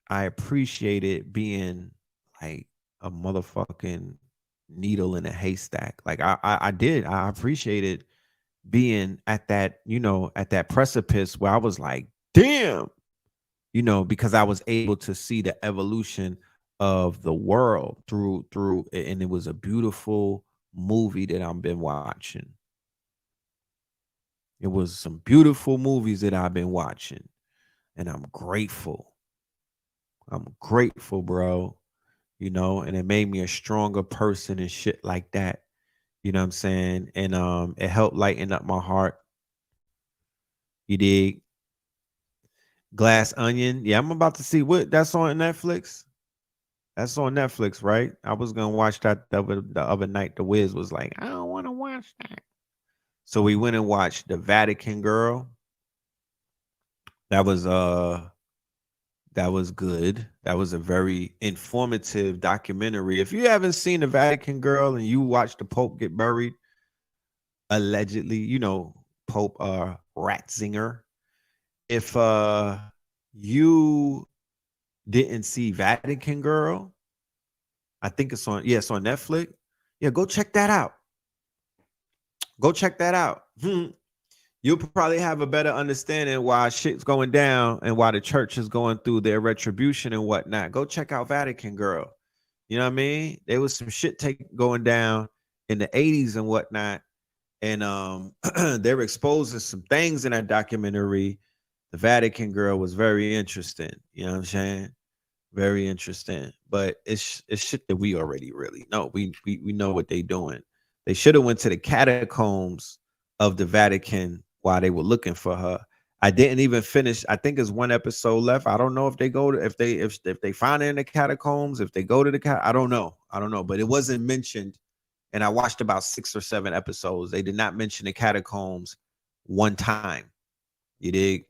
I appreciated being like a motherfucking needle in a haystack. Like I did. I appreciated being at that, you know, at that precipice where I was like, damn, you know, because I was able to see the evolution of the world through, and it was a beautiful movie that I've been watching. It was some beautiful movies that I've been watching, and I'm grateful. I'm grateful, bro. You know, and it made me a stronger person and shit like that. You know what I'm saying? And it helped lighten up my heart. You dig? Glass Onion. Yeah, I'm about to see what that's on Netflix. That's on Netflix, right? I was gonna watch that the other night. The Wiz was like, I don't want to watch that. So we went and watched The Vatican Girl. That was good. That was a very informative documentary. If you haven't seen The Vatican Girl and you watched the Pope get buried, allegedly, you know, Pope Ratzinger. If you didn't see Vatican Girl, I think it's on, it's on Netflix. Yeah, go check that out. Go check that out. you'll probably have a better understanding why shit's going down and why the church is going through their retribution and whatnot. Go check out Vatican Girl. You know what I mean? There was some shit going down in the 80s and whatnot. And they're exposing some things in that documentary. The Vatican Girl was very interesting. You know what I'm saying? Very interesting. But it's shit that we already really know. We know what they doing. They should have went to the catacombs of the Vatican while they were looking for her. I didn't even finish. I think there's one episode left. I don't know if they go to if they find it in the catacombs, if they go to the I don't know. But it wasn't mentioned. And I watched about 6 or 7 episodes. They did not mention the catacombs one time. You dig?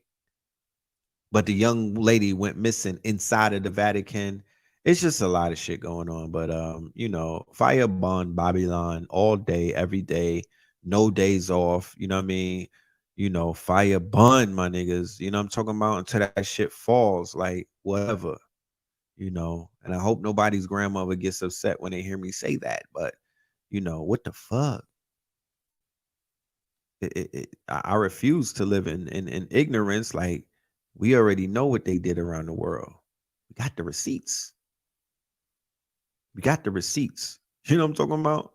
But the young lady went missing inside of the Vatican. It's just a lot of shit going on. But you know, fire bond Babylon all day, every day, no days off. You know what I mean? You know, fire bun, my niggas. You know what I'm talking about? Until that shit falls, like whatever. You know, and I hope nobody's grandmother gets upset when they hear me say that. But you know, what the fuck? I refuse to live in ignorance. Like, we already know what they did around the world. We got the receipts. We got the receipts. You know what I'm talking about?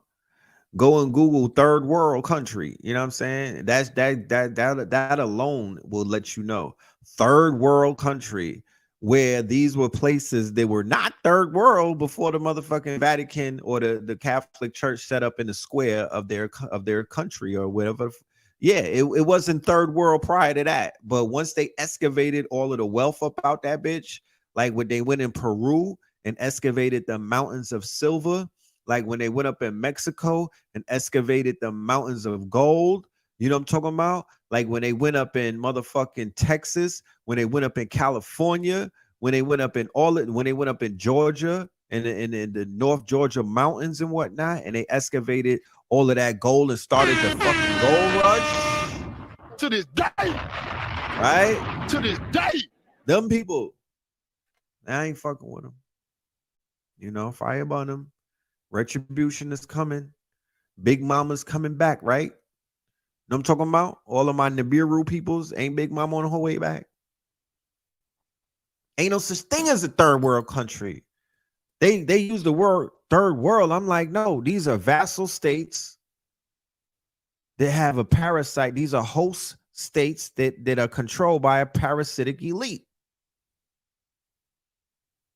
Go and Google third world country. You know what I'm saying? That alone will let you know. Third world country, where these were places that were not third world before the motherfucking Vatican or the Catholic Church set up in the square of their country or whatever. Yeah, it wasn't third world prior to that. But once they excavated all of the wealth up out that bitch, like when they went in Peru and excavated the mountains of silver, like when they went up in Mexico and excavated the mountains of gold, you know what I'm talking about? Like when they went up in motherfucking Texas, when they went up in California, when they went up in when they went up in Georgia and in the North Georgia mountains and whatnot, and they excavated all of that gold and started the fucking gold rush. To this day. Right? To this day. Them people. I ain't fucking with them. You know, fire burn them. Retribution is coming. Big Mama's coming back, right? Know what I'm talking about? All of my Nibiru peoples, ain't Big Mama on her way back? Ain't no such thing as a third world country. They use the word third world. I'm like, no, these are vassal states that have a parasite. These are host states that are controlled by a parasitic elite.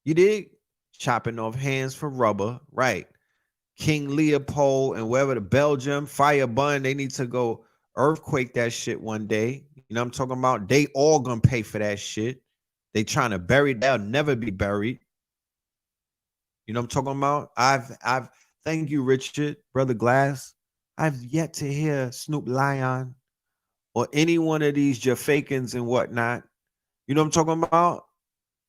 You dig? Chopping off hands for rubber, right? King Leopold and wherever the Belgium, fire bun, they need to go earthquake that shit one day. You know what I'm talking about? They all gonna pay for that shit. They trying to bury, they'll never be buried. You know what I'm talking about? I've thank you, Richard, Brother Glass. I've yet to hear Snoop Lion or any one of these Jafakins and whatnot. You know what I'm talking about?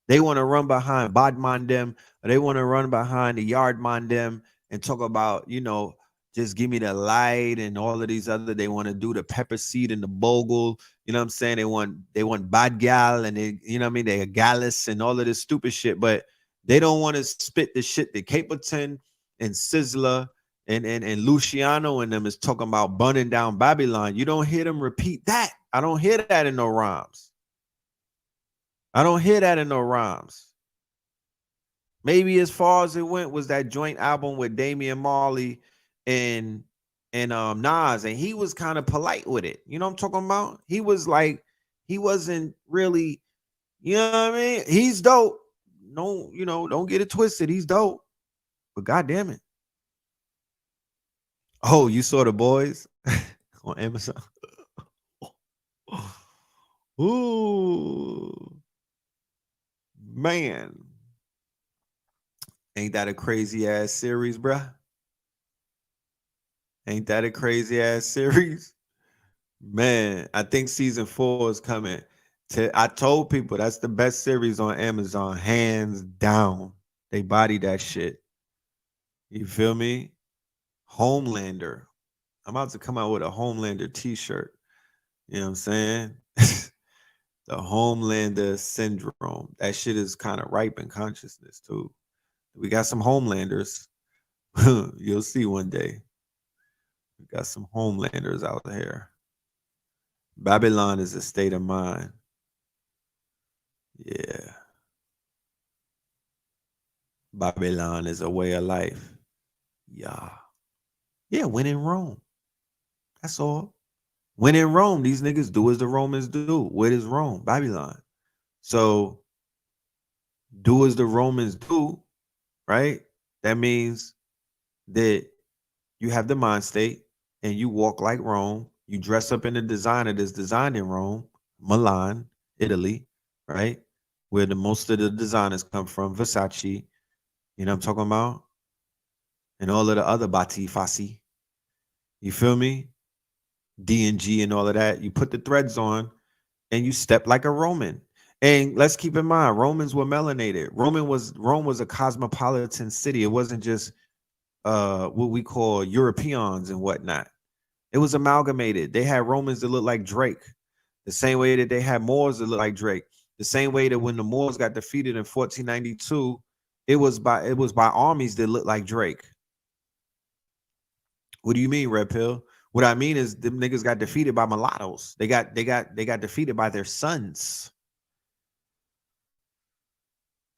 They want to run behind Bodman them, or they want to run behind the Yardman them and talk about, you know, just give me the light and all of these other. They want to do the pepper seed and the bogle. You know what I'm saying? They want bad gal and they, you know what I mean? They are gallus and all of this stupid shit, but they don't want to spit the shit that Capleton and Sizzler and Luciano and them is talking about burning down Babylon. You don't hear them repeat that. I don't hear that in no rhymes. I don't hear that in no rhymes. Maybe as far as it went was that joint album with Damian Marley and Nas, and he was kind of polite with it. You know what I'm talking about? He was like, he wasn't really, you know what I mean? He's dope. No, you know, don't get it twisted. He's dope. But goddamn it. Oh, you saw The Boys on Amazon? Ooh. Man. Ain't that a crazy ass series, bruh? Ain't that a crazy ass series? Man, I think season 4 is coming. I told people that's the best series on Amazon, hands down. They body that shit. You feel me? Homelander. I'm about to come out with a Homelander t-shirt. You know what I'm saying? The Homelander syndrome. That shit is kind of ripe in consciousness too. We got some Homelanders. You'll see one day. We got some Homelanders out here. Babylon is a state of mind. Yeah. Babylon is a way of life. Yeah. Yeah, when in Rome. That's all. When in Rome, these niggas do as the Romans do. What is Rome? Babylon. So do as the Romans do, right? That means that you have the mind state and you walk like Rome. You dress up in the designer that's designed in Rome, Milan, Italy, right? Where the most of the designers come from, Versace, you know what I'm talking about? And all of the other Bati Fassi. You feel me? D&G and all of that. You put the threads on and you step like a Roman. And let's keep in mind, Romans were melanated. Rome was a cosmopolitan city. It wasn't just what we call Europeans and whatnot. It was amalgamated. They had Romans that looked like Drake, the same way that they had Moors that looked like Drake, the same way that when the Moors got defeated in 1492, it was by armies that looked like Drake. What do you mean, Red Pill? What I mean is them niggas got defeated by mulattoes. They got defeated by their sons.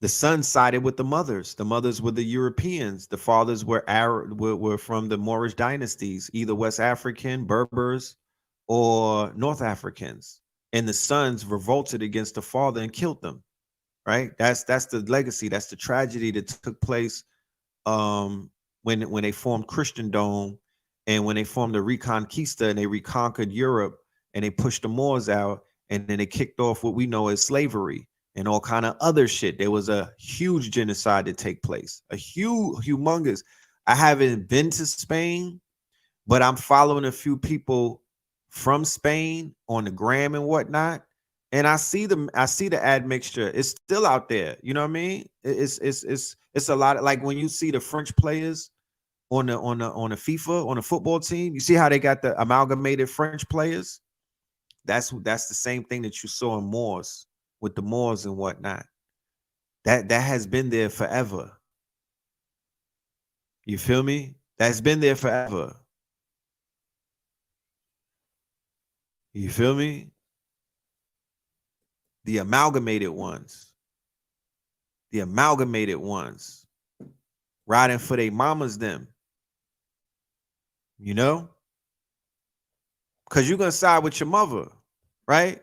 The sons sided with the mothers. The mothers were the Europeans. The fathers were were from the Moorish dynasties, either West African, Berbers, or North Africans. And the sons revolted against the father and killed them. Right? That's the legacy. That's the tragedy that took place when they formed Christendom and when they formed the Reconquista and they reconquered Europe and they pushed the Moors out and then they kicked off what we know as slavery and all kind of other shit. There was a huge genocide that take place, a humongous. I haven't been to Spain, but I'm following a few people from Spain on the gram and whatnot, and I see the admixture. It's still out there. You know what I mean? It's a lot of, like when you see the French players on the FIFA on the football team. You see how they got the amalgamated French players? That's the same thing that you saw in Moors with the Moors and whatnot. That has been there forever. You feel me? That's been there forever. You feel me? The amalgamated ones. The amalgamated ones. Riding for their mamas them. You know? Because you're going to side with your mother, right?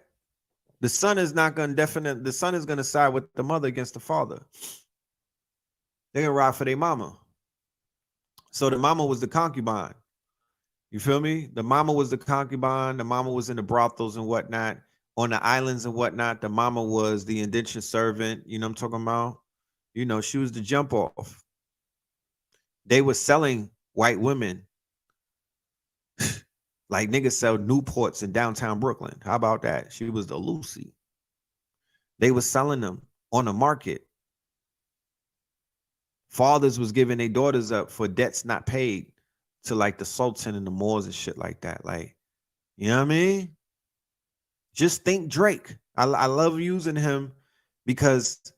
The son is not going to the son is going to side with the mother against the father. They're going to ride for their mama. So the mama was the concubine. You feel me? The mama was the concubine. The mama was in the brothels and whatnot. On the islands and whatnot, the mama was the indentured servant. You know what I'm talking about? You know, she was the jump off. They were selling white women like niggas sell Newports in downtown Brooklyn. How about that? She was the Lucy. They were selling them on the market. Fathers was giving their daughters up for debts not paid to like the Sultan and the Moors and shit like that. Like, you know what I mean? Just think Drake. I love using him because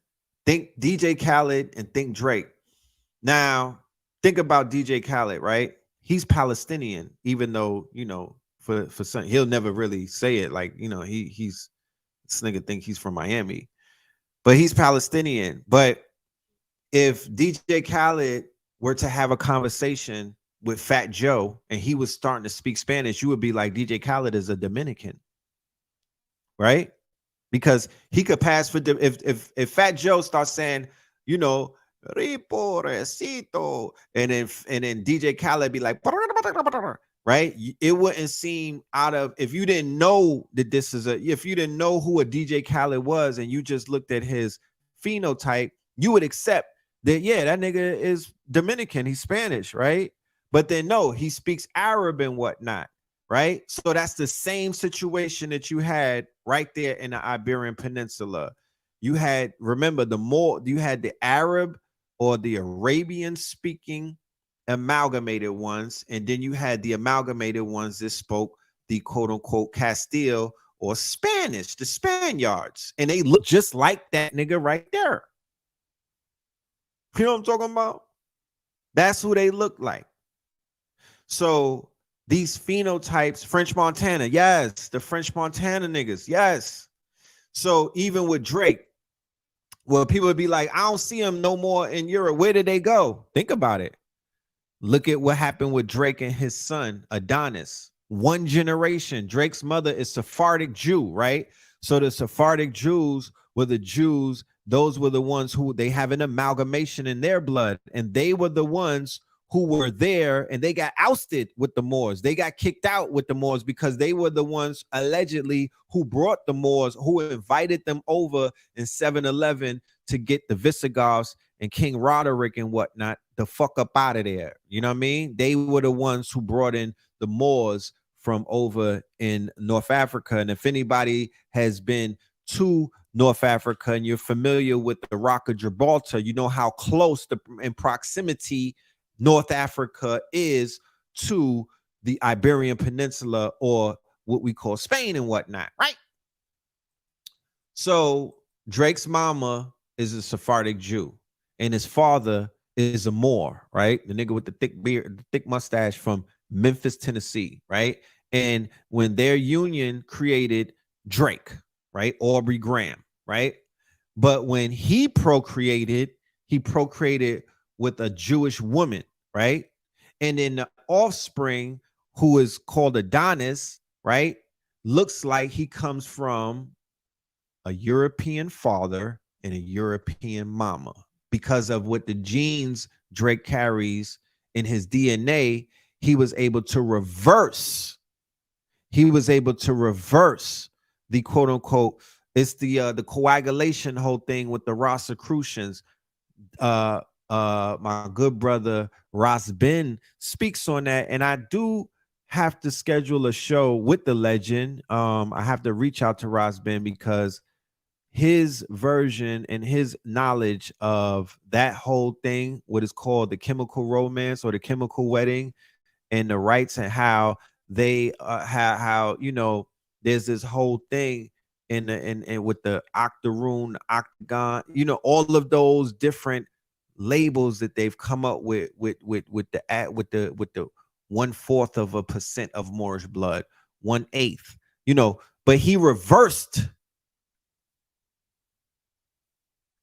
think DJ Khaled and think Drake. Now, think about DJ Khaled, right? He's Palestinian, even though, you know, for some, he'll never really say it. Like, you know, he's this nigga think he's from Miami, but he's Palestinian. But if DJ Khaled were to have a conversation with Fat Joe and he was starting to speak Spanish, you would be like, DJ Khaled is a Dominican, right? Because he could pass for if Fat Joe starts saying, you know, Ripo Recito, and then DJ Khaled be like, right? It wouldn't seem out of, if you didn't know that if you didn't know who a DJ Khaled was and you just looked at his phenotype, you would accept that, yeah, that nigga is Dominican, he's Spanish, right? But then no, he speaks Arab and whatnot, right? So that's the same situation that you had right there in the Iberian Peninsula. You had, remember, you had the Arab or the Arabian speaking amalgamated ones, and then you had the amalgamated ones that spoke the quote unquote Castile or Spanish, the Spaniards, and they look just like that nigga right there. You know what I'm talking about? That's who they look like. So these phenotypes, French Montana, yes, the French Montana niggas, yes. So even with Drake, well, people would be like, I don't see him no more in Europe. Where did they go? Think about it. Look at what happened with Drake and his son, Adonis. One generation. Drake's mother is Sephardic Jew, right? So the Sephardic Jews were the Jews. Those were the ones who they have an amalgamation in their blood. And they were the ones who were there, and they got ousted with the Moors. They got kicked out with the Moors because they were the ones allegedly who brought the Moors, who invited them over in 7-Eleven to get the Visigoths and King Roderick and whatnot the fuck up out of there. You know what I mean? They were the ones who brought in the Moors from over in North Africa. And if anybody has been to North Africa and you're familiar with the Rock of Gibraltar, you know how close in proximity North Africa is to the Iberian Peninsula, or what we call Spain and whatnot, right? So Drake's mama is a Sephardic Jew, and his father is a Moor, right? The nigga with the thick beard, the thick mustache from Memphis, Tennessee, right? And when their union created Drake, right? Aubrey Graham, right? But when he procreated with a Jewish woman, right? And then the offspring, who is called Adonis, right? Looks like he comes from a European father and a European mama. Because of what the genes Drake carries in his DNA, he was able to reverse. He was able to reverse the quote unquote, it's the coagulation whole thing with the Rosicrucians. My good brother Ross Ben speaks on that, and I do have to schedule a show with the legend. I have to reach out to Ross Ben because his version and his knowledge of that whole thing, what is called the chemical romance or the chemical wedding, and the rights, and how they how you know, there's this whole thing in with the octoroon, octagon, you know, all of those different labels that they've come up with the 1/4% of Moorish blood, 1/8, you know, but he reversed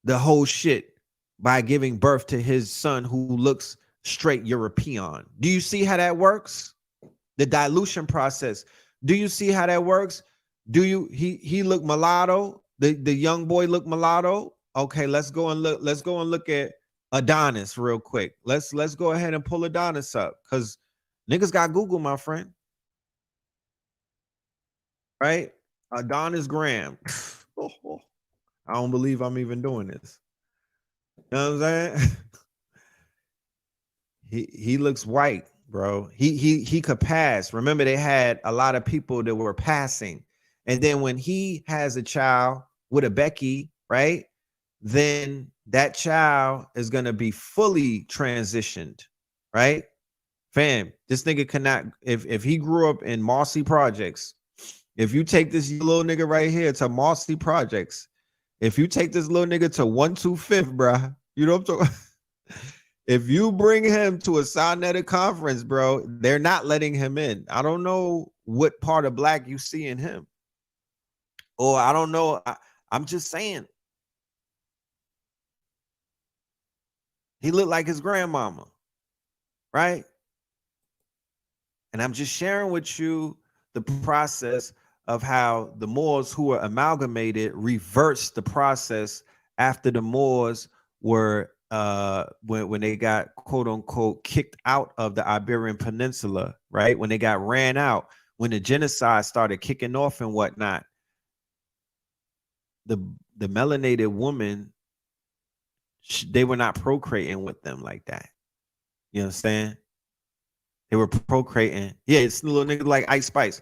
the whole shit by giving birth to his son, who looks straight European. Do you see how that works? The dilution process. Do you see how that works? Do you he look mulatto? The young boy look mulatto. Okay, let's go and look at Adonis real quick. Let's go ahead and pull Adonis up, because niggas got Google, my friend. Right? Adonis Graham. I don't believe I'm even doing this. You know what I'm saying? he looks white, bro. He could pass. Remember, they had a lot of people that were passing. And then when he has a child with a Becky, right? Then that child is gonna be fully transitioned, right? Fam, this nigga cannot, if he grew up in Marcy Projects, if you take this little nigga right here to Marcy Projects, if you take this little nigga to 125th, bruh, you know what I'm talking. If you bring him to a Sonetta conference, bro, they're not letting him in. I don't know what part of black you see in him. Or I don't know. I'm just saying. He looked like his grandmama, right? And I'm just sharing with you the process of how the Moors who were amalgamated reversed the process after the Moors were when they got quote unquote kicked out of the Iberian Peninsula, right? When they got ran out, when the genocide started kicking off and whatnot, the melanated woman, they were not procreating with them like that. You understand? They were procreating. Yeah, it's a little nigga like Ice Spice.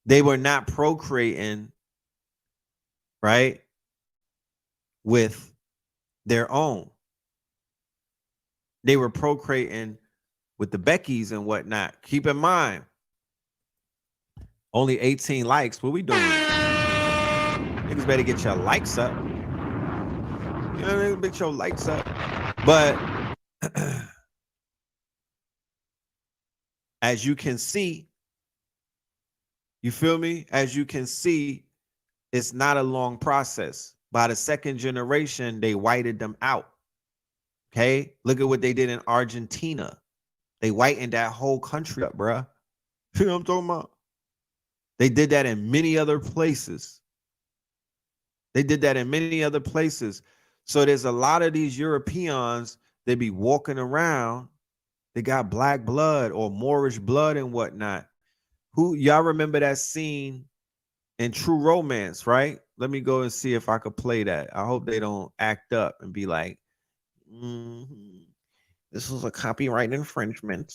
They were not procreating, right, with their own. They were procreating with the Beckys and whatnot. Keep in mind, only 18 likes. What we doing? Niggas better get your likes up. You know what I mean? Get your likes up. But as you can see, you feel me? As you can see, it's not a long process. By the second generation, they whited them out. Okay? Look at what they did in Argentina. They whitened that whole country up, bruh. You know what I'm talking about? They did that in many other places. They did that in many other places. So there's a lot of these Europeans that be walking around. They got black blood or Moorish blood and whatnot. Who y'all remember that scene in True Romance, right? Let me go and see if I could play that. I hope they don't act up and be like, this was a copyright infringement.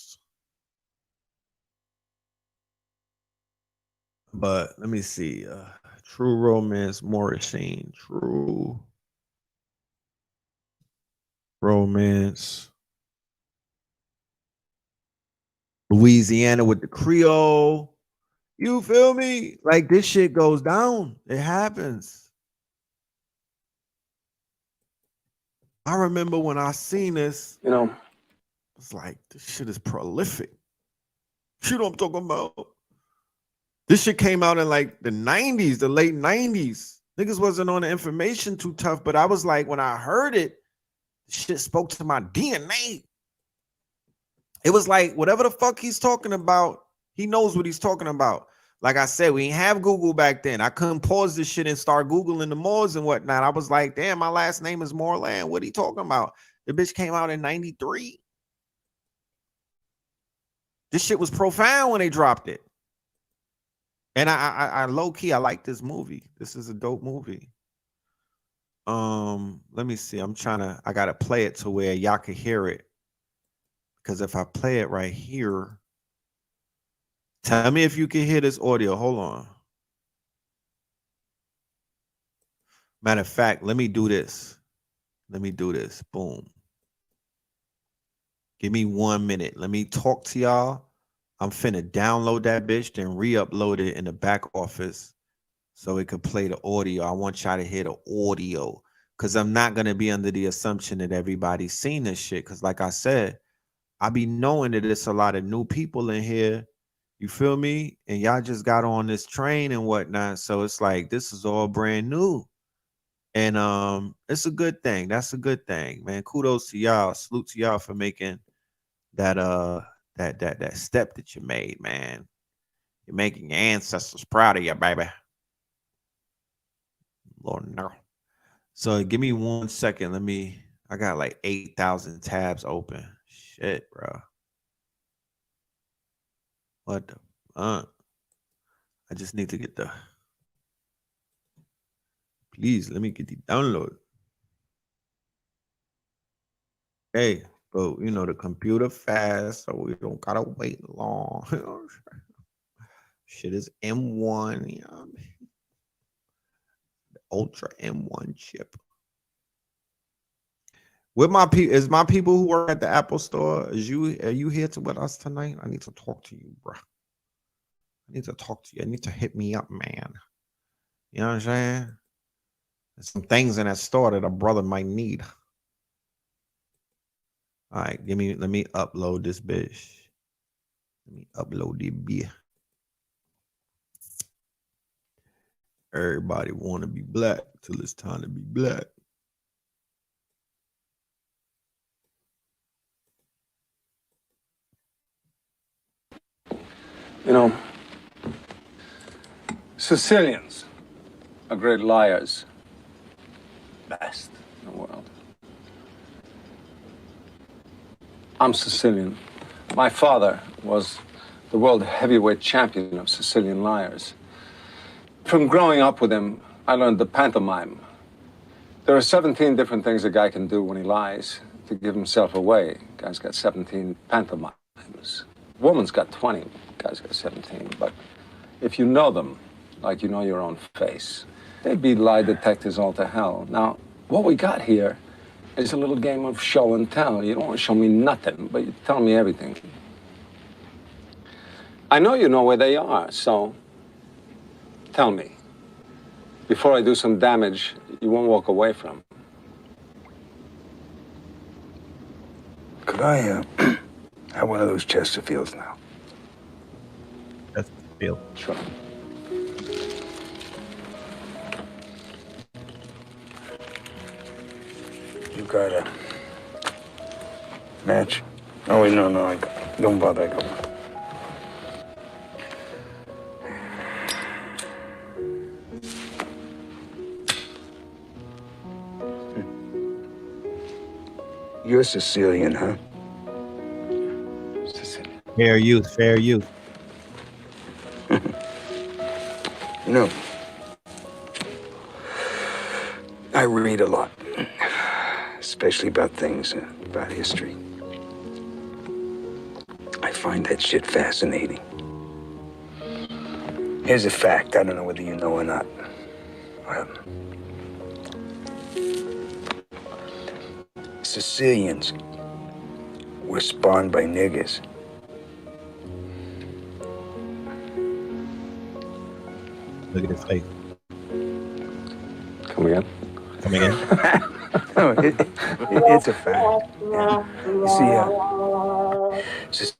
But let me see. True Romance Moorish scene. True Romance. Louisiana with the Creole. You feel me? Like this shit goes down. It happens. I remember when I seen this, You know, it's like this shit is prolific. You know what I'm talking about? This shit came out in like the 90s, the late 90s. Niggas wasn't on the information too tough, but I was like, when I heard it, shit spoke to my DNA. It was like, whatever the fuck he's talking about, he knows what he's talking about. Like I said, we ain't have Google back then. I couldn't pause this shit and start Googling the Moors and whatnot. I was like, damn, my last name is Moreland. What are you talking about? The bitch came out in 93. This shit was profound when they dropped it. And I low-key, I like this movie. This is a dope movie. Let me see. I gotta play it to where y'all can hear it. Because if I play it right here, tell me if you can hear this audio. Hold on. Matter of fact, let me do this. Boom. Give me 1 minute. Let me talk to y'all. I'm finna download that bitch, then re-upload it in the back office so it could play the audio. I want y'all to hear the audio because I'm not going to be under the assumption that everybody's seen this shit because like I said, I be knowing that there's a lot of new people in here. You feel me? And y'all just got on this train and whatnot. So it's like, this is all brand new. And it's a good thing. That's a good thing, man. Kudos to y'all. Salute to y'all for making that that step that you made, man. You're making your ancestors proud of you, baby. Lord no. So give me 1 second. I got like 8,000 tabs open. Shit, bro. What the I just need to get please let me get the download. Hey, but you know the computer fast, so we don't gotta wait long. Shit is M1, you know what I mean? The Ultra M1 chip. With my is my people who work at the Apple store, are you here with us tonight? I need to talk to you, bro. I need to talk to you. I need to hit me up, man. You know what I'm saying? There's some things in that store that a brother might need. All right, let me upload this bitch. Let me upload this bitch. Everybody want to be black till it's time to be black. you know, Sicilians are great liars. Best in the world. I'm Sicilian. My father was the world heavyweight champion of Sicilian liars. From growing up with him, I learned the pantomime. There are 17 different things a guy can do when he lies to give himself away. Guy's got 17 pantomimes. Woman's got 20, guy's got 17. But if you know them, like you know your own face, they'd be lie detectors all to hell. Now, what we got here is a little game of show and tell. You don't want to show me nothing, but you tell me everything. I know you know where they are, so tell me. Before I do some damage, you won't walk away from. Could I have one of those Chesterfields now? Phil. Sure. You got a match? Oh, wait, no, don't bother. I got one. You're Sicilian, huh? Sicilian. Fair use, fair use. You know, I read a lot, especially about things, about history. I find that shit fascinating. Here's a fact, I don't know whether you know or not. Sicilians were spawned by niggers. Look at his face. Come again? Come again. No, it's a fact. Yeah. You see,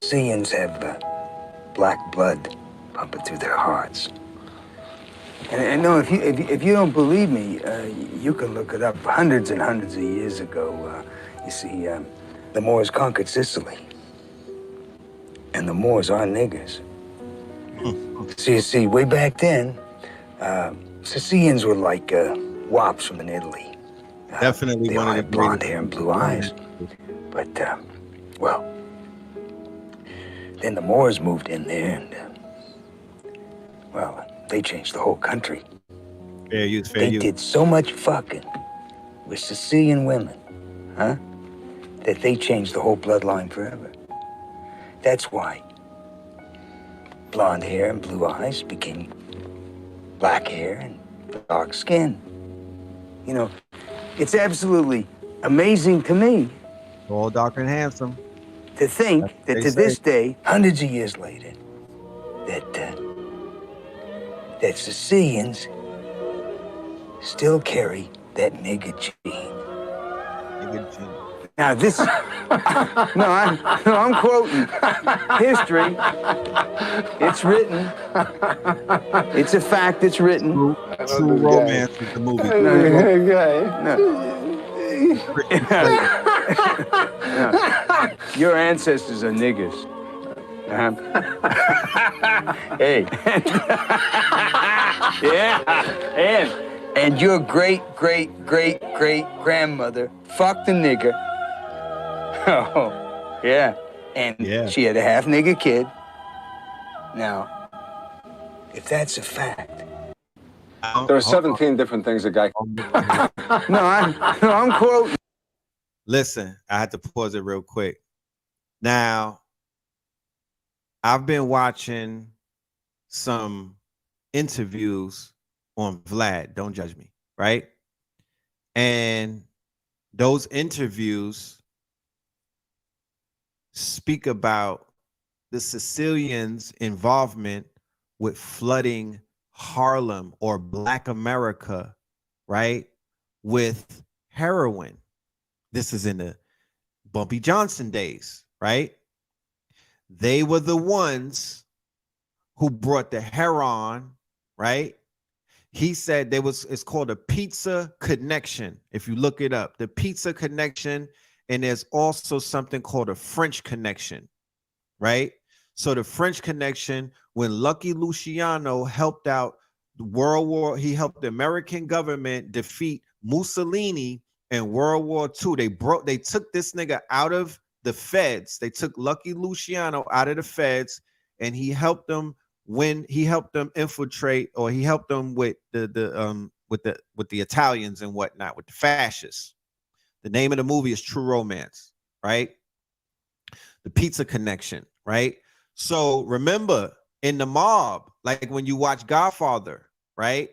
Sicilians have black blood pumping through their hearts. And no, if you don't believe me, you can look it up. Hundreds and hundreds of years ago, you see, the Moors conquered Sicily, and the Moors are niggers. So you see, way back then, Sicilians were like wops from in Italy. Definitely they one all of the had blonde greatest. hair and blue eyes. But well, then the Moors moved in there, and well, they changed the whole country. Fair use, fair They use. did so much fucking with Sicilian women, huh? That they changed the whole bloodline forever. That's why blonde hair and blue eyes became black hair and dark skin. You know, it's absolutely amazing to me All dark and handsome. to think that They to say. this day, hundreds of years later, that Sicilians still carry that nigger gene. Nigga gene. Now this, I'm quoting history. It's written. It's a fact. It's written. True Romance is the movie. No. Your ancestors are niggers. Hey. Yeah. And your great grandmother fucked a nigger. Oh, yeah. And she had a half nigger kid. Now, if that's a fact. There are 17 different things a guy. No, I'm quoting. Listen, I had to pause it real quick. Now, I've been watching some interviews on Vlad. Don't judge me, right? And those interviews speak about the Sicilians' involvement with flooding Harlem or Black America, right, with heroin. This is in the Bumpy Johnson days, right? They were the ones who brought the heroin, right? He said it's called a pizza connection. If you look it up, the pizza connection, and there's also something called a French connection, right? So the French connection, when Lucky Luciano helped out he helped the American government defeat Mussolini in World War II. They took this nigga out of the feds. They took Lucky Luciano out of the feds, and he helped them infiltrate, or he helped them with the Italians and whatnot, with the fascists. The name of the movie is True Romance, right? The pizza connection, right? So remember, in the mob, like when you watch Godfather, right?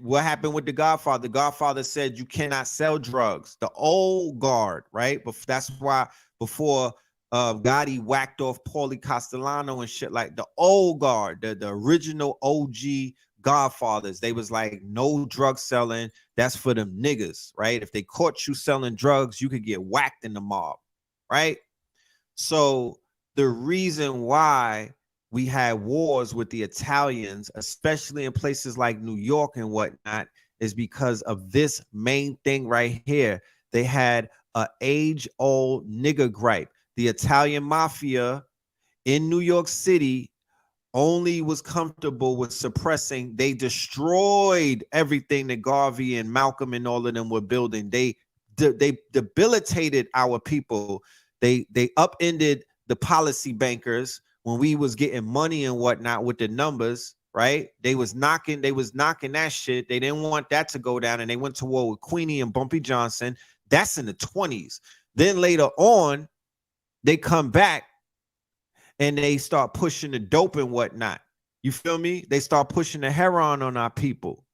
What happened with the Godfather? The Godfather said you cannot sell drugs. The old guard, right? But that's why before Gotti whacked off Paulie Castellano and shit, like the old guard, the original OG Godfathers, they was like, no drug selling. That's for them niggas, right? If they caught you selling drugs, you could get whacked in the mob, right? So the reason why we had wars with the Italians, especially in places like New York and whatnot, is because of this main thing right here. They had an age-old nigger gripe. The Italian mafia in New York City only was comfortable with suppressing. They destroyed everything that Garvey and Malcolm and all of them were building. They debilitated our people. They upended the policy bankers when we was getting money and whatnot with the numbers, right? They was knocking that shit. They didn't want that to go down, and they went to war with Queenie and Bumpy Johnson. That's in the 20s. Then later on, they come back and they start pushing the dope and whatnot. You feel me? They start pushing the heroin on our people.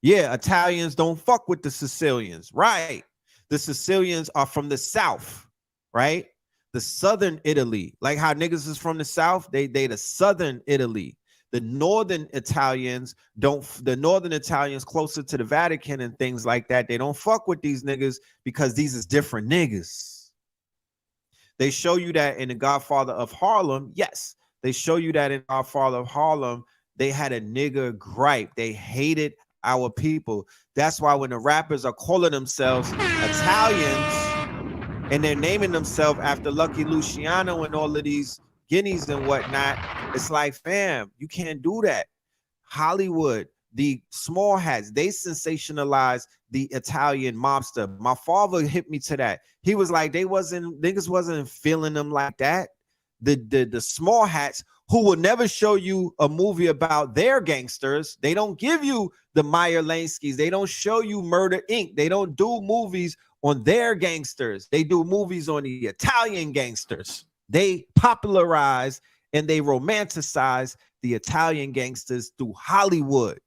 Yeah, Italians don't fuck with the Sicilians, right? The Sicilians are from the South, right? The Southern Italy, like how niggas is from the South, they the Southern Italy. The Northern Italians closer to the Vatican and things like that, they don't fuck with these niggas because these is different niggas. They show you that in The Godfather of Harlem. Yes, they show you that in Godfather of Harlem. They had a nigger gripe. They hated our people. That's why when the rappers are calling themselves Italians and they're naming themselves after Lucky Luciano and all of these guineas and whatnot, it's like, fam, you can't do that. Hollywood, the small hats, they sensationalize the Italian mobster. My father hit me to that. He was like, niggas wasn't feeling them like that. The small hats who will never show you a movie about their gangsters. They don't give you the Meyer Lansky's. They don't show you Murder Inc. They don't do movies on their gangsters. They do movies on the Italian gangsters. They popularize and they romanticize the Italian gangsters through Hollywood,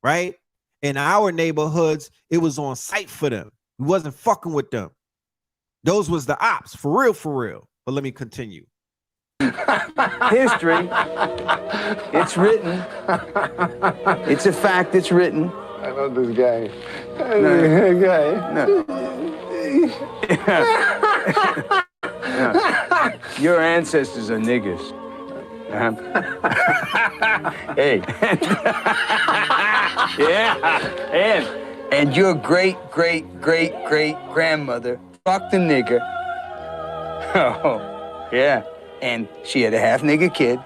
right? In our neighborhoods, it was on sight for them. We wasn't fucking with them. Those was the ops, for real, for real. But let me continue. History, it's written. It's a fact, it's written. I love this guy. Your ancestors are niggas. Hey. Yeah. And your great grandmother fucked a nigger. Oh, yeah. And she had a half nigger kid.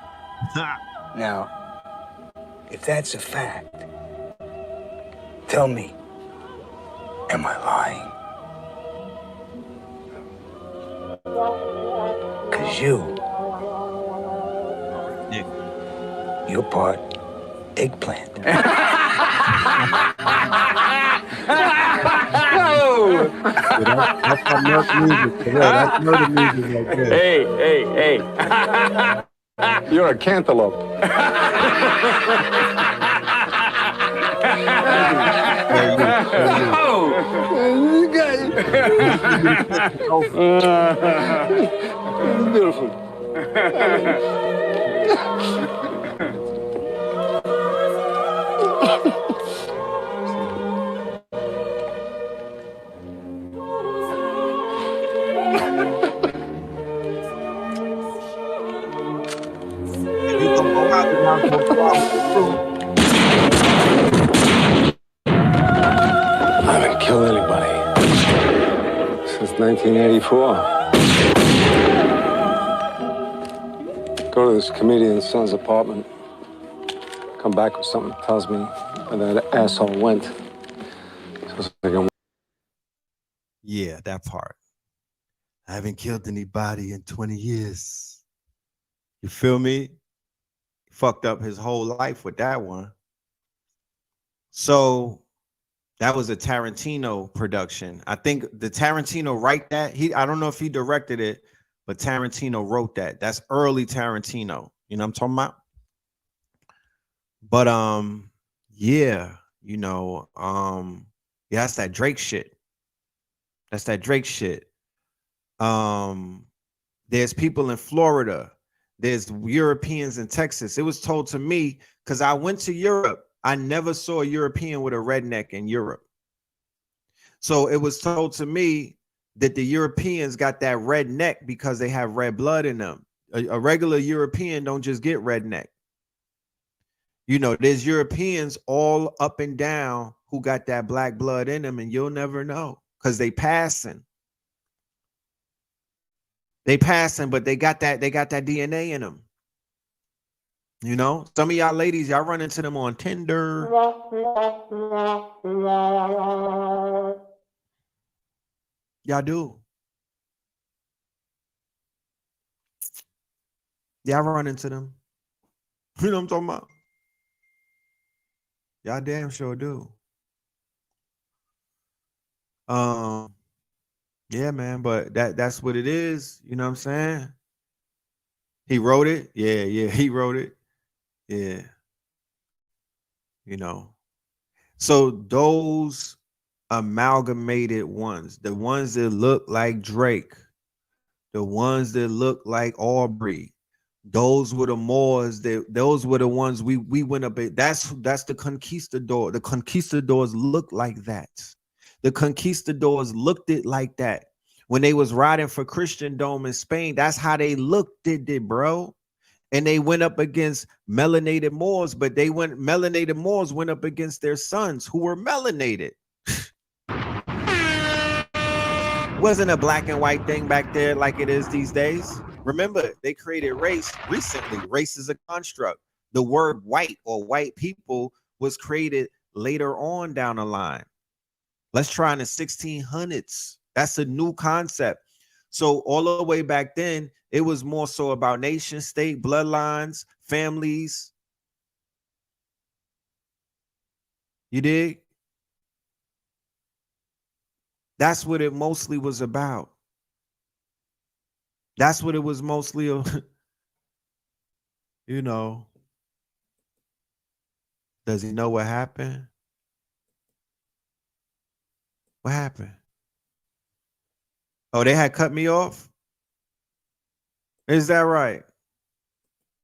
Now, if that's a fact, tell me, am I lying? 'Cause you're part eggplant. That's murder music. That's murder music right there. Hey. You're a cantaloupe. Beautiful. I haven't killed anybody since 1984. Go to this comedian's son's apartment, come back with something that tells me where that asshole went. So like Yeah, that part. I haven't killed anybody in 20 years. You feel me? Fucked up his whole life with that one. So that was a Tarantino production. I think the Tarantino write that. I don't know if he directed it, but Tarantino wrote that. That's early Tarantino. You know what I'm talking about? But yeah, yeah, that's that Drake shit. That's that Drake shit. There's people in Florida. There's Europeans in Texas. It was told to me because I went to Europe. I never saw a European with a redneck in Europe. So it was told to me that the Europeans got that red neck because they have red blood in them. A regular European don't just get redneck. You know, there's Europeans all up and down who got that black blood in them, and you'll never know because they passing. They passing, but they got that DNA in them. You know, some of y'all ladies, y'all run into them on Tinder. Y'all do. Y'all run into them. You know what I'm talking about? Y'all damn sure do. Yeah, man, but that's what it is. You know what I'm saying? He wrote it. Yeah, he wrote it. Yeah. You know. So those amalgamated ones, the ones that look like Drake, the ones that look like Aubrey, those were the Moors, those were the ones we went up at. That's the conquistador. The conquistadors looked like that. The conquistadors looked it like that. When they was riding for Christendom in Spain, that's how they looked at it, bro. And they went up against melanated Moors, but melanated Moors went up against their sons who were melanated. Wasn't a black and white thing back there like it is these days. Remember, they created race recently. Race is a construct. The word white or white people was created later on down the line. Let's try in the 1600s. That's a new concept. So all the way back then, it was more so about nation state, bloodlines, families. You dig? That's what it mostly was about. That's what it was mostly, you know. Does he know what happened? What happened? Oh, they had cut me off? Is that right?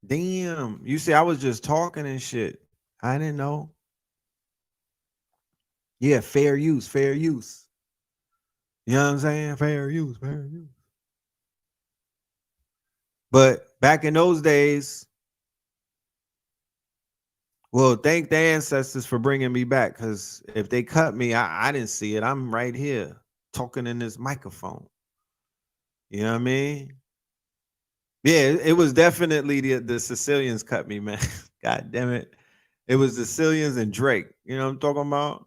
Damn. You see, I was just talking and shit. I didn't know. Yeah, fair use, fair use. You know what I'm saying? Fair use, fair use. But back in those days, well, thank the ancestors for bringing me back, because if they cut me, I didn't see it. I'm right here talking in this microphone. You know what I mean? Yeah, it was definitely the Sicilians cut me, man. God damn it. It was the Sicilians and Drake. You know what I'm talking about?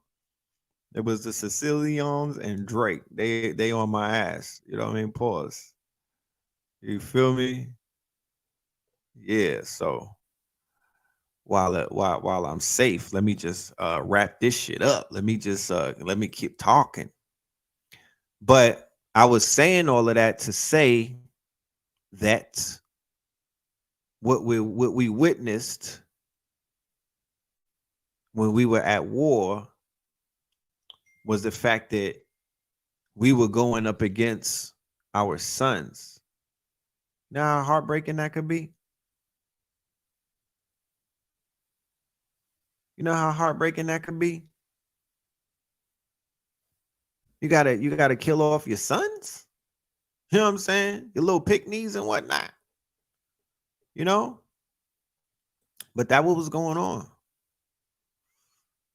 It was the Sicilians and Drake. They on my ass. You know what I mean? Pause. You feel me? Yeah, so while I'm safe, let me just wrap this shit up. Let me keep talking. But I was saying all of that to say that what we witnessed when we were at war was the fact that we were going up against our sons. Now how heartbreaking that could be. You know how heartbreaking that could be? You gotta kill off your sons? You know what I'm saying? Your little picnics and whatnot. You know? But that what was going on.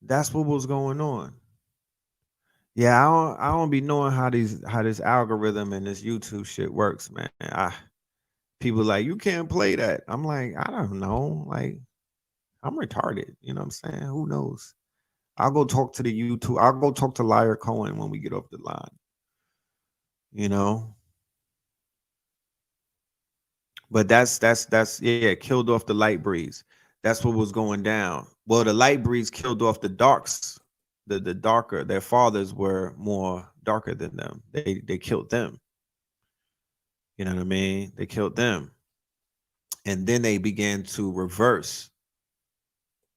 That's what was going on. Yeah, I don't be knowing how this algorithm and this YouTube shit works, man. People like, you can't play that. I'm like, I don't know. Like, I'm retarded. You know what I'm saying? Who knows? I'll go talk to the YouTube. I'll go talk to Liar Cohen when we get off the line. You know? But that's yeah, killed off the light breeze. That's what was going down. Well, the light breeze killed off the darks. The darker, their fathers were more darker than them. They killed them. You know what I mean? They killed them. And then they began to reverse.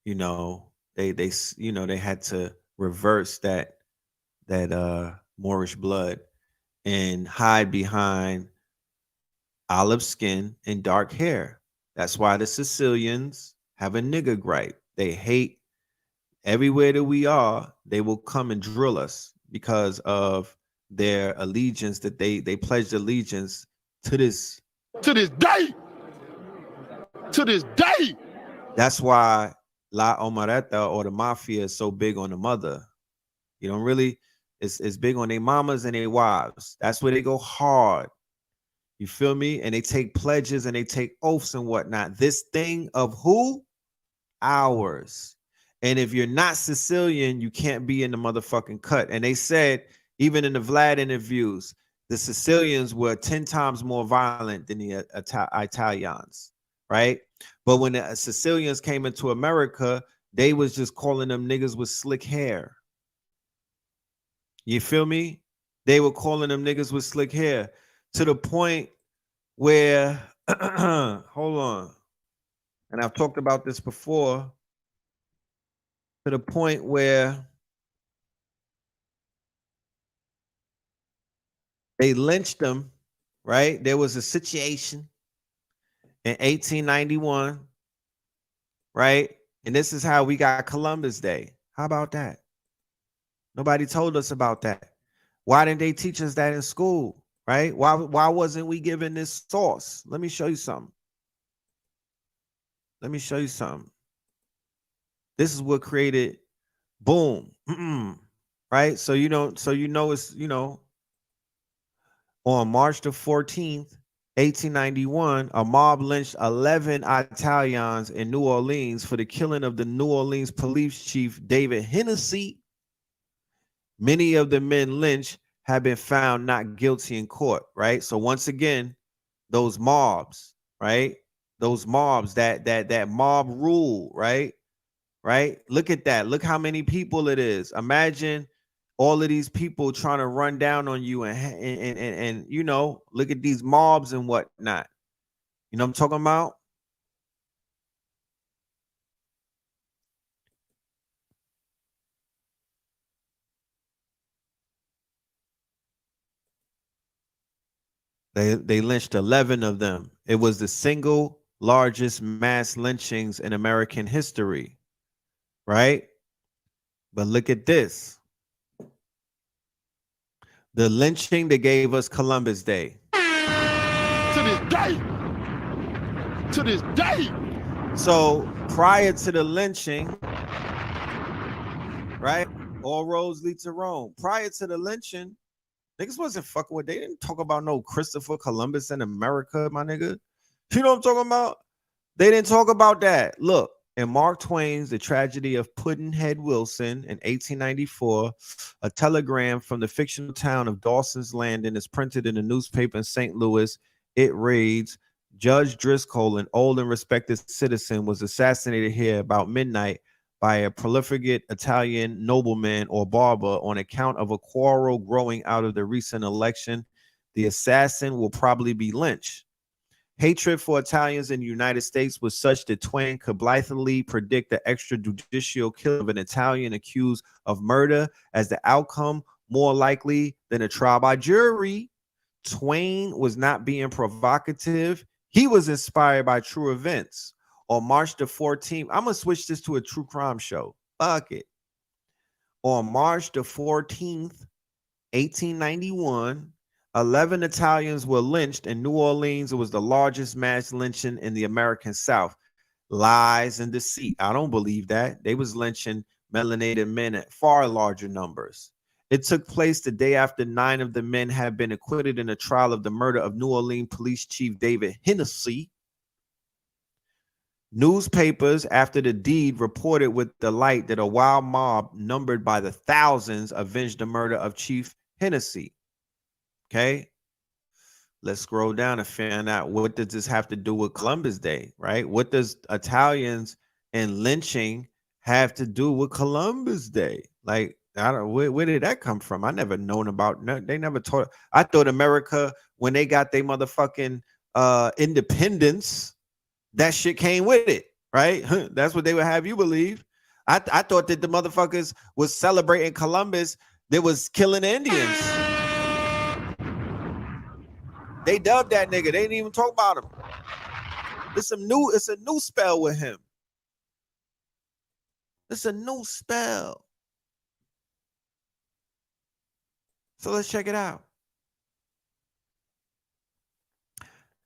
You know, they had to reverse that Moorish blood and hide behind olive skin and dark hair. That's why the Sicilians have a nigger gripe. They hate everywhere that we are. They will come and drill us because of their allegiance, that they pledged allegiance to this To this day. To this day. That's why La Omereta or the mafia is so big on the mother. You don't really, it's big on their mamas and their wives. That's where they go hard. You feel me? And they take pledges and they take oaths and whatnot. This thing of who? Ours. And if you're not Sicilian, you can't be in the motherfucking cut. And they said, even in the Vlad interviews, the Sicilians were 10 times more violent than the Italians, right? But when the Sicilians came into America, they was just calling them niggas with slick hair. You feel me? They were calling them niggas with slick hair to the point where, hold on, and I've talked about this before, to the point where they lynched them, right? There was a situation in 1891, right? And this is how we got Columbus Day. How about that? Nobody told us about that. Why didn't they teach us that in school, right? Why wasn't we given this source? Let me show you something. Let me show you something. This is what created boom, right? So you know it's, you know, on March the 14th, 1891, a mob lynched 11 Italians in New Orleans for the killing of the New Orleans police chief David Hennessy. Many of the men lynched have been found not guilty in court, right? So once again, those mobs, right? Those mobs, that mob rule, right? Right? Look at that. Look how many people it is. Imagine all of these people trying to run down on you and you know, look at these mobs and whatnot. You know what I'm talking about? They lynched 11 of them. It was the single largest mass lynchings in American history, right? But look at this. The lynching that gave us Columbus Day. To this day. To this day. So prior to the lynching, right? All roads lead to Rome. Prior to the lynching, niggas wasn't fucking with. They didn't talk about no Christopher Columbus in America, my nigga. You know what I'm talking about? They didn't talk about that. Look, in Mark Twain's The Tragedy of Pudd'nhead Wilson in 1894, a telegram from the fictional town of Dawson's Landing is printed in a newspaper in St. Louis. It reads, Judge Driscoll, an old and respected citizen, was assassinated here about midnight by a prolific Italian nobleman or barber on account of a quarrel growing out of the recent election. The assassin will probably be lynched. Hatred for Italians in the United States was such that Twain could blithely predict the extrajudicial killing of an Italian accused of murder as the outcome, more likely than a trial by jury. Twain was not being provocative. He was inspired by true events. On March the 14th, I'm going to switch this to a true crime show. Fuck it. On March the 14th, 1891, 11 Italians were lynched in New Orleans. It was the largest mass lynching in the American South. Lies and deceit. I don't believe that. They was lynching melanated men at far larger numbers. It took place the day after 9 of the men had been acquitted in a trial of the murder of New Orleans Police Chief David Hennessy. Newspapers after the deed reported with delight that a wild mob numbered by the thousands avenged the murder of Chief Hennessy. Okay, let's scroll down and find out, what does this have to do with Columbus Day, right? What does Italians and lynching have to do with Columbus Day? Like, I don't, where did that come from? I never known about. No, they never taught. I thought America, when they got their motherfucking independence, that shit came with it, right? That's what they would have you believe. I thought that the motherfuckers was celebrating Columbus. They was killing Indians. They dubbed that nigga. They didn't even talk about him. It's a new spell with him. It's a new spell. So let's check it out.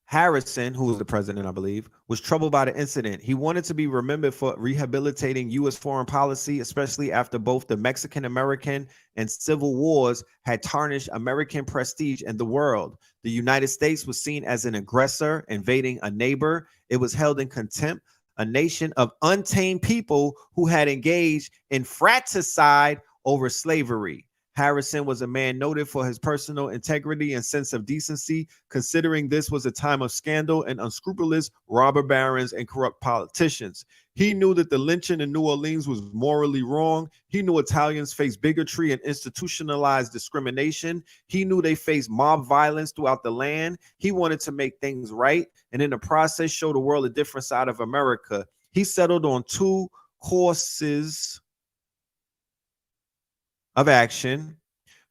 Harrison, who was the president, I believe, was troubled by the incident. He wanted to be remembered for rehabilitating U.S. foreign policy, especially after both the Mexican-American and Civil Wars had tarnished American prestige in the world. The United States was seen as an aggressor invading a neighbor. It was held in contempt, a nation of untamed people who had engaged in fratricide over slavery. Harrison was a man noted for his personal integrity and sense of decency, considering this was a time of scandal and unscrupulous robber barons and corrupt politicians. He knew that the lynching in New Orleans was morally wrong. He knew Italians faced bigotry and institutionalized discrimination. He knew they faced mob violence throughout the land. He wanted to make things right, and in the process show the world a different side of America. He settled on two courses of action.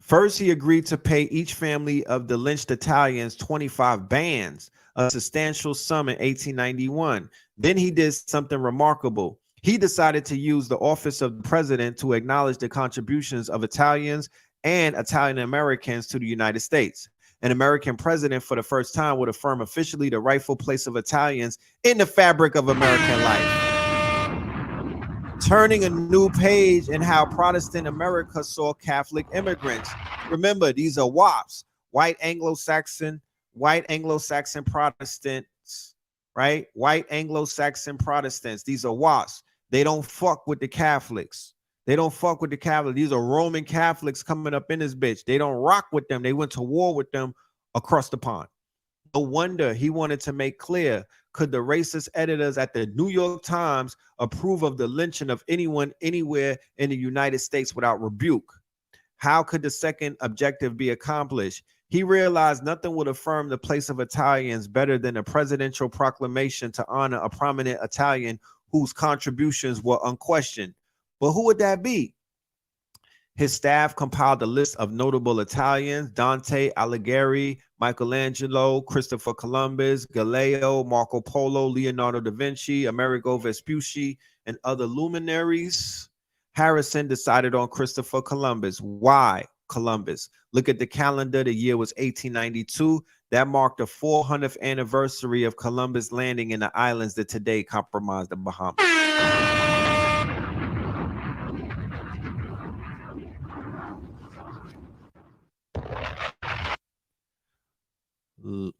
First, he agreed to pay each family of the lynched Italians 25 bands, a substantial sum in 1891. Then he did something remarkable. He decided to use the office of the president to acknowledge the contributions of Italians and Italian Americans to the United States. An American president for the first time would affirm officially the rightful place of Italians in the fabric of American life, turning a new page in how Protestant America saw Catholic immigrants. Remember, these are WAPs, white Anglo-Saxon Protestants, right? White Anglo-Saxon Protestants. These are WAPs. They don't fuck with the Catholics. They don't fuck with the Catholics. These are Roman Catholics coming up in this bitch. They don't rock with them. They went to war with them across the pond. No wonder he wanted to make clear, could the racist editors at the New York Times approve of the lynching of anyone anywhere in the United States without rebuke? How could the second objective be accomplished? He realized nothing would affirm the place of Italians better than a presidential proclamation to honor a prominent Italian whose contributions were unquestioned. But who would that be? His staff compiled a list of notable Italians: Dante Alighieri, Michelangelo, Christopher Columbus, Galileo, Marco Polo, Leonardo da Vinci, Amerigo Vespucci, and other luminaries. Harrison decided on Christopher Columbus. Why Columbus? Look at the calendar. The year was 1892. That marked the 400th anniversary of Columbus landing in the islands that today comprise the Bahamas.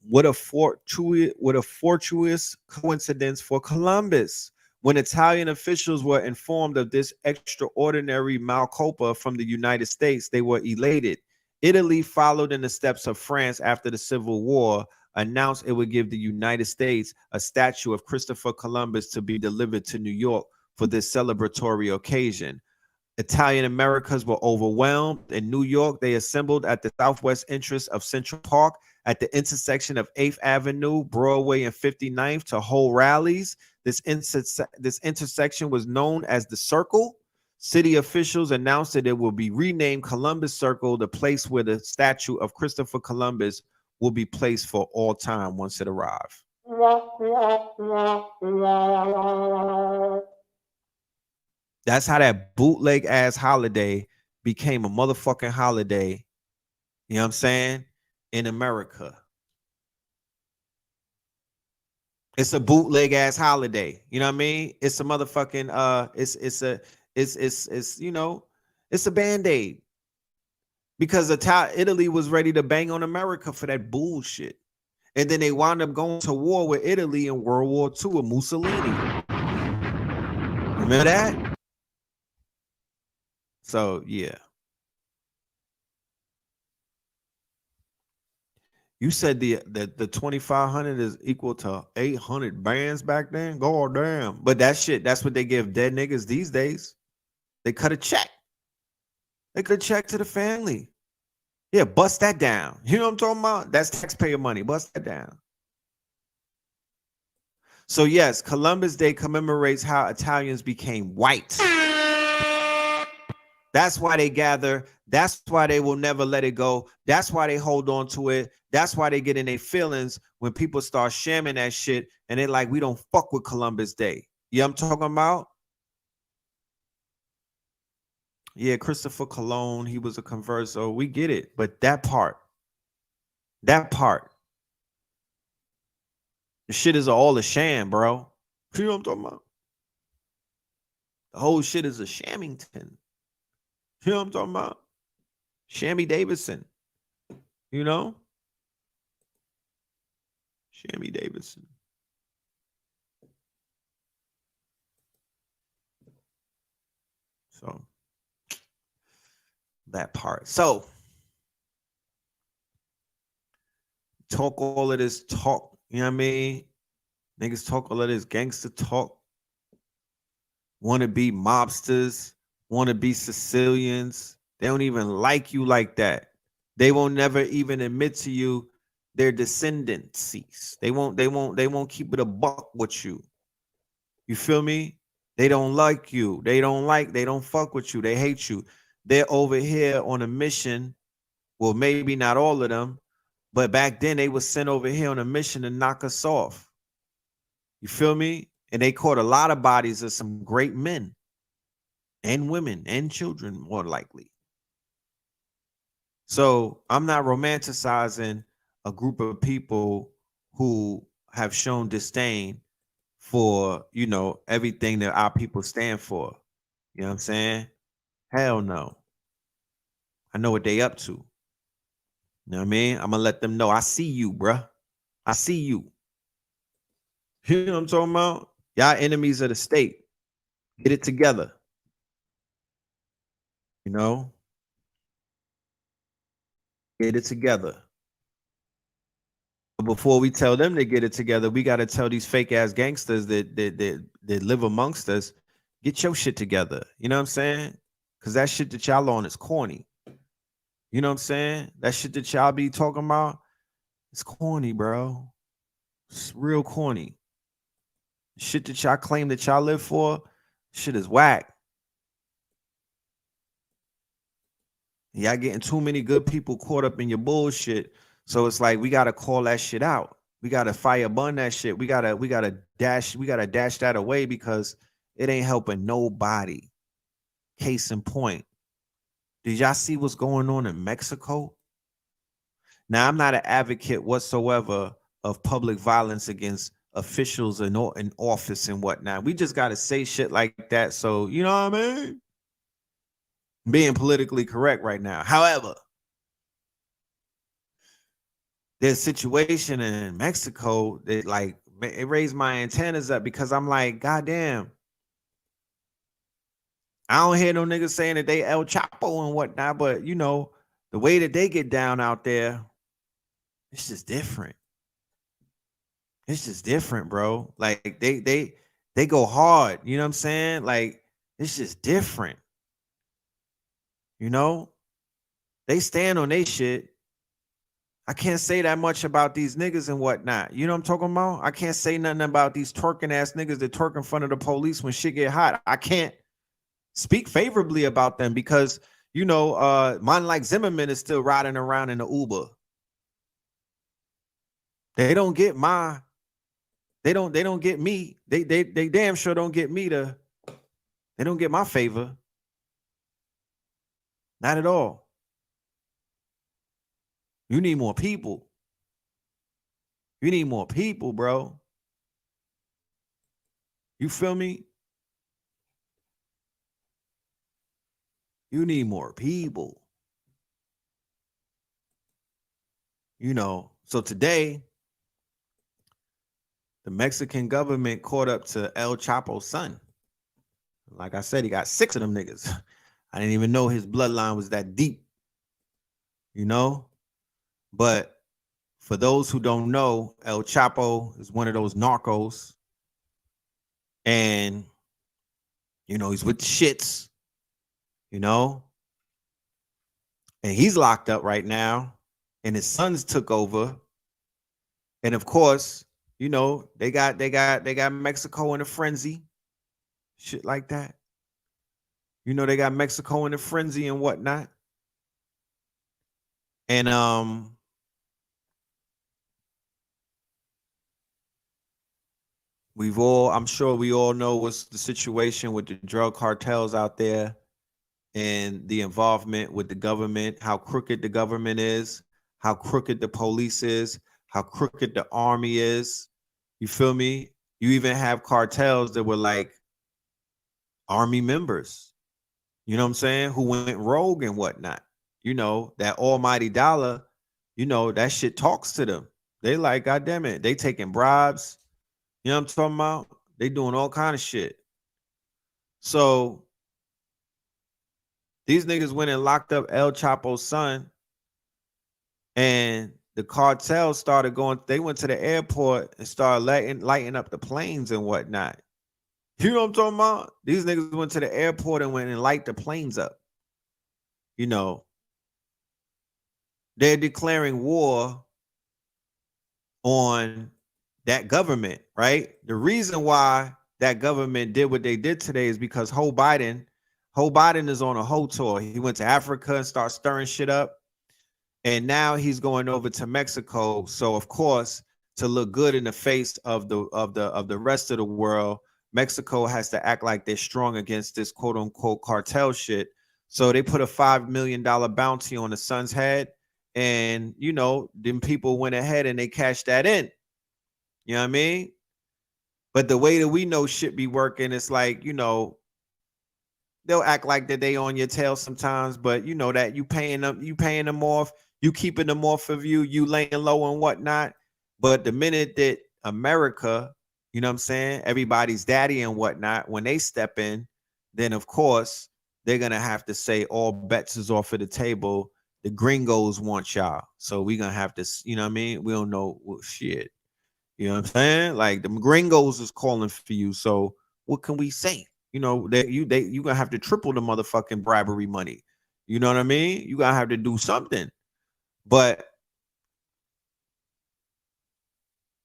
What a fortuitous coincidence for Columbus. When Italian officials were informed of this extraordinary malcopa from the United States, they were elated. Italy followed in the steps of France after the Civil War, announced it would give the United States a statue of Christopher Columbus to be delivered to New York for this celebratory occasion. Italian Americans were overwhelmed. In New York, they assembled at the southwest entrance of Central Park at the intersection of 8th Avenue, Broadway, and 59th to hold rallies. This intersection was known as the Circle. City officials announced that it will be renamed Columbus Circle, the place where the statue of Christopher Columbus will be placed for all time once it arrives. That's how that bootleg ass holiday became a motherfucking holiday. You know what I'm saying? In America. It's a bootleg ass holiday. You know what I mean? It's a motherfucking it's you know, it's a band-aid. Because Italy was ready to bang on America for that bullshit. And then they wound up going to war with Italy in World War II with Mussolini. Remember that? So, yeah. You said the 2,500 is equal to 800 bands back then? God damn. But that shit, that's what they give dead niggas these days. They cut a check. They cut a check to the family. Yeah, bust that down. You know what I'm talking about? That's taxpayer money. Bust that down. So, yes, Columbus Day commemorates how Italians became white. That's why they gather. That's why they will never let it go. That's why they hold on to it. That's why they get in their feelings when people start shamming that shit and they're like, we don't fuck with Columbus Day. You know what I'm talking about? Yeah, Christopher Cologne, he was a converso. We get it. But that part, The shit is all a sham, bro. You know what I'm talking about? The whole shit is a Shamington. You know what I'm talking about? Shammy Davidson. You know? Shammy Davidson. So that part. So talk all of this talk, you know what I mean? Niggas talk all of this gangster talk. Want to be mobsters, want to be Sicilians. They don't even like you like that. They won't never even admit to you their descendancies. They won't keep it a buck with you. You feel me? They don't like you. They don't fuck with you. They hate you. They're over here on a mission. Well, maybe not all of them, but back then they were sent over here on a mission to knock us off. You feel me? And they caught a lot of bodies of some great men and women and children, more likely. So I'm not romanticizing a group of people who have shown disdain for, you know, everything that our people stand for. You know what I'm saying? Hell no. I know what they up to. You know what I mean? I'm going to let them know. I see you, bruh. I see you. You know what I'm talking about? Y'all enemies of the state. Get it together. You know? Get it together. But before we tell them to get it together, we got to tell these fake ass gangsters that live amongst us, get your shit together. You know what I'm saying? Because that shit that y'all on is corny. You know what I'm saying? That shit that y'all be talking about, it's corny, bro. It's real corny. Shit that y'all claim that y'all live for, shit is whack. Y'all getting too many good people caught up in your bullshit. So it's like we gotta call that shit out. We gotta fire burn that shit. We gotta dash that away because it ain't helping nobody. Case in point. Did y'all see what's going on in Mexico? Now, I'm not an advocate whatsoever of public violence against officials in office and whatnot. We just gotta say shit like that. So, you know what I mean? Being politically correct right now. However, there's a situation in Mexico that like it raised my antennas up because I'm like, goddamn. I don't hear no niggas saying that they El Chapo and whatnot, but you know, the way that they get down out there, it's just different. It's just different, bro. Like they go hard, you know what I'm saying? Like it's just different. You know? They stand on their shit. I can't say that much about these niggas and whatnot. You know what I'm talking about? I can't say nothing about these twerking ass niggas that twerk in front of the police when shit get hot. I can't speak favorably about them because, you know, man like Zimmerman is still riding around in the Uber. They don't get my, they don't get me. They damn sure don't get me they don't get my favor. Not at all. You need more people. You need more people, bro. You feel me? You need more people. You know, so today, the Mexican government caught up to El Chapo's son. Like I said, he got 6 of them niggas. I didn't even know his bloodline was that deep. You know? But for those who don't know, El Chapo is one of those narcos. And, you know, he's with the shits, you know? And he's locked up right now. And his sons took over. And of course, you know, they got Mexico in a frenzy. Shit like that. You know, they got Mexico in a frenzy and whatnot. And I'm sure we all know what's the situation with the drug cartels out there and the involvement with the government, how crooked the government is, how crooked the police is, how crooked the army is. You feel me? You even have cartels that were like army members, you know what I'm saying, who went rogue and whatnot. You know, that almighty dollar, you know, that shit talks to them. They like, God damn it, they taking bribes. You know what I'm talking about? They doing all kind of shit. So these niggas went and locked up El Chapo's son, and the cartel started going. They went to the airport and started lighting up the planes and whatnot. You know what I'm talking about? These niggas went to the airport and went and light the planes up. You know, they're declaring war on that government, right? The reason why that government did what they did today is because Joe Biden is on a whole tour. He went to Africa and started stirring shit up. And now he's going over to Mexico. So of course, to look good in the face of the rest of the world, Mexico has to act like they're strong against this quote unquote cartel shit. So they put a $5 million bounty on the son's head. And, you know, then people went ahead and they cashed that in. You know what I mean? But the way that we know shit be working, it's like, you know, they'll act like that they on your tail sometimes, but you know that you paying them off, you keeping them off of you, you laying low and whatnot. But the minute that America, you know what I'm saying, everybody's daddy and whatnot, when they step in, then of course they're gonna have to say all bets is off of the table. The gringos want y'all, so we gonna have to, you know what I mean? We don't know shit. You know what I'm saying? Like the gringos is calling for you. So what can we say? You know, that you gonna have to triple the motherfucking bribery money. You know what I mean? You gotta have to do something. But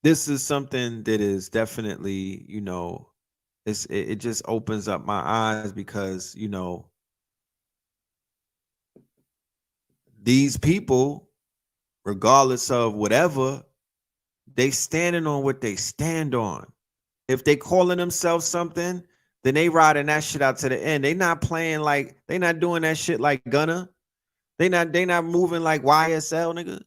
this is something that is definitely, you know, it just opens up my eyes because, you know, these people, regardless of whatever, they standing on what they stand on. If they calling themselves something, then they riding that shit out to the end. They not playing like, they not doing that shit like Gunna. They not moving like YSL, nigga.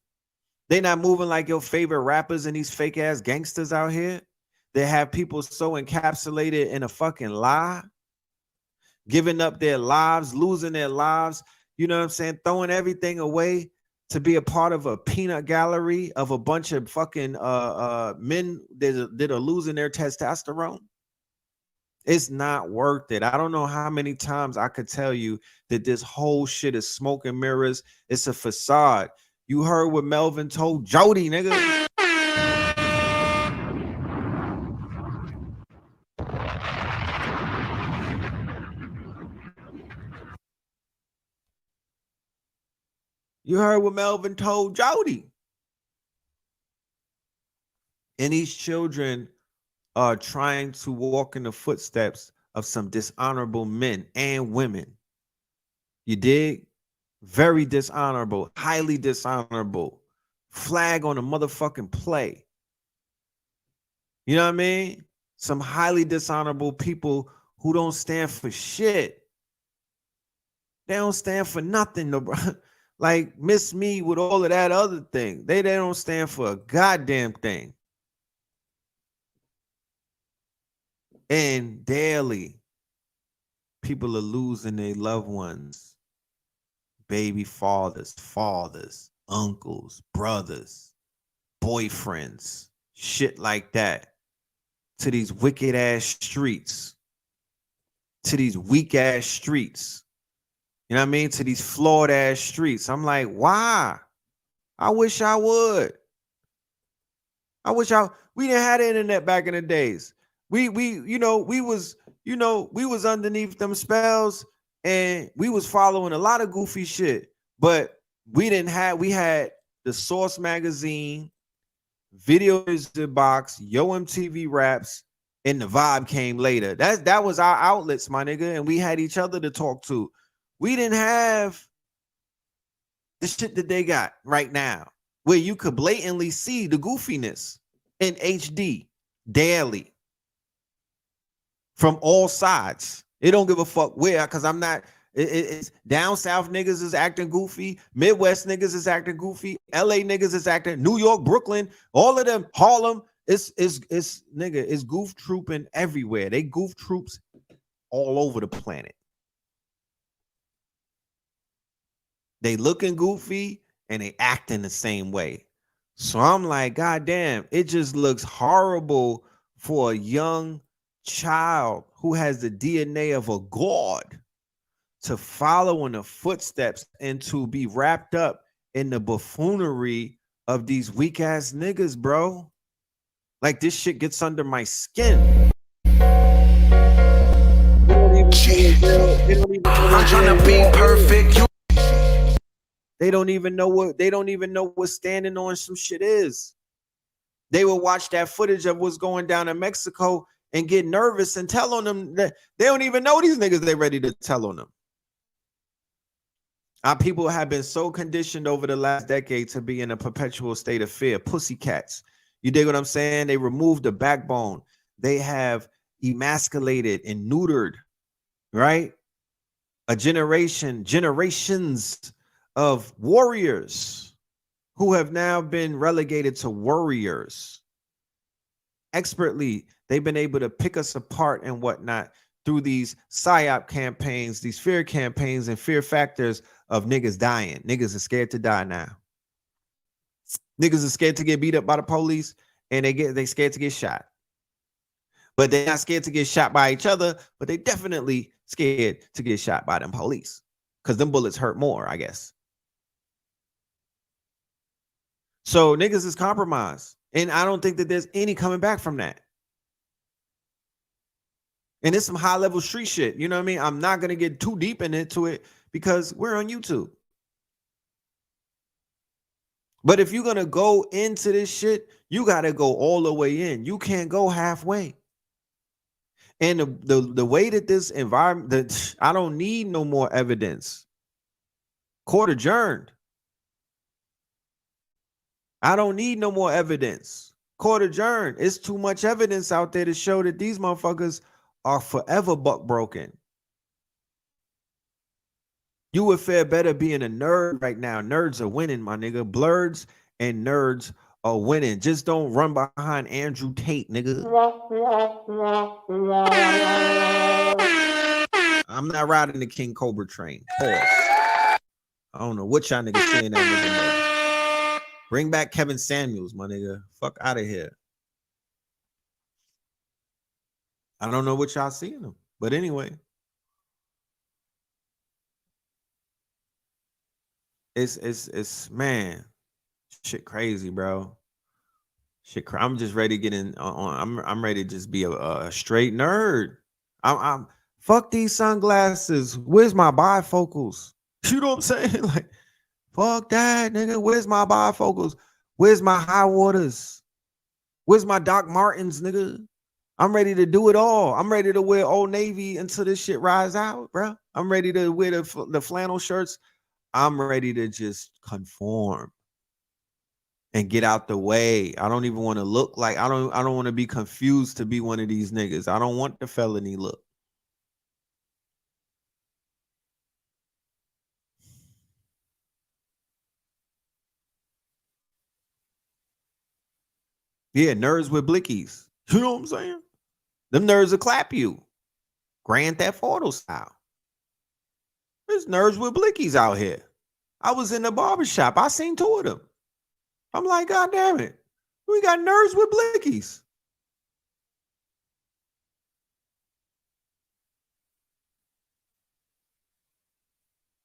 They not moving like your favorite rappers and these fake ass gangsters out here. They have people so encapsulated in a fucking lie, giving up their lives, losing their lives, you know what I'm saying, throwing everything away to be a part of a peanut gallery of a bunch of fucking men that are losing their testosterone. It's not worth it. I don't know how many times I could tell you that this whole shit is smoke and mirrors. It's a facade. You heard what Melvin told Jody, nigga. You heard what Melvin told Jody. And these children are trying to walk in the footsteps of some dishonorable men and women. You dig? Very dishonorable, highly dishonorable. Flag on a motherfucking play. You know what I mean? Some highly dishonorable people who don't stand for shit. They don't stand for nothing, no, bro. Like Miss Me with all of that other thing. They don't stand for a goddamn thing. And daily, people are losing their loved ones, baby fathers, uncles, brothers, boyfriends, shit like that, to these wicked ass streets, to these weak ass streets. You know what I mean? To these flawed ass streets. I'm like, why? I wish I would. We didn't have the internet back in the days. We was underneath them spells and we was following a lot of goofy shit, but we had the Source magazine, Video Music Box, Yo MTV Raps, and the Vibe came later. That was our outlets, my nigga, and we had each other to talk to. We didn't have the shit that they got right now, where you could blatantly see the goofiness in HD daily from all sides. It don't give a fuck where, because I'm not, it's down south niggas is acting goofy, Midwest niggas is acting goofy, LA niggas is acting, New York, Brooklyn, all of them, Harlem, It's nigga, it's goof trooping everywhere. They goof troops all over the planet. They looking goofy and they acting the same way. So I'm like, God damn, it just looks horrible for a young child who has the DNA of a god to follow in the footsteps and to be wrapped up in the buffoonery of these weak ass niggas, bro. Like, this shit gets under my skin. I'm trying to be perfect. They don't even know what standing on some shit is. They will watch that footage of what's going down in Mexico and get nervous and tell on them that they don't even know these niggas they ready to tell on them. Our people have been so conditioned over the last decade to be in a perpetual state of fear. Pussycats. You dig what I'm saying? They removed the backbone. They have emasculated and neutered, right? Generations of warriors who have now been relegated to warriors. Expertly, they've been able to pick us apart and whatnot through these PSYOP campaigns, these fear campaigns and fear factors of niggas dying. Niggas are scared to die now. Niggas are scared to get beat up by the police, and they scared to get shot. But they're not scared to get shot by each other, but they definitely scared to get shot by them police. Because them bullets hurt more, I guess. So niggas is compromised. And I don't think that there's any coming back from that. And it's some high level street shit. You know what I mean? I'm not going to get too deep into it because we're on YouTube. But if you're going to go into this shit, you got to go all the way in. You can't go halfway. And the way that this environment, I don't need no more evidence. Court adjourned. I don't need no more evidence. Court adjourned. It's too much evidence out there to show that these motherfuckers are forever buck broken. You would fare better being a nerd right now. Nerds are winning, my nigga. Blurs and nerds are winning. Just don't run behind Andrew Tate, nigga. I'm not riding the King Cobra train. Pause. I don't know what y'all niggas saying that nigga. Bring back Kevin Samuels, my nigga. Fuck out of here. I don't know what y'all seeing him. But anyway. It's man, shit crazy, bro. Shit, I'm just ready to get in on. I'm ready to just be a straight nerd. I'm fuck these sunglasses. Where's my bifocals? You know what I'm saying? Like, fuck that, nigga. Where's my bifocals? Where's my high waters? Where's my Doc Martens, nigga? I'm ready to do it all. I'm ready to wear Old Navy until this shit rise out, bro. I'm ready to wear the flannel shirts. I'm ready to just conform and get out the way. I don't even want to look like I don't want to be confused to be one of these niggas. I don't want the felony look. Yeah, nerds with blickies. You know what I'm saying? Them nerds will clap you. Grand Theft Auto style. There's nerds with blickies out here. I was in the barbershop. I seen two of them. I'm like, God damn it. We got nerds with blickies.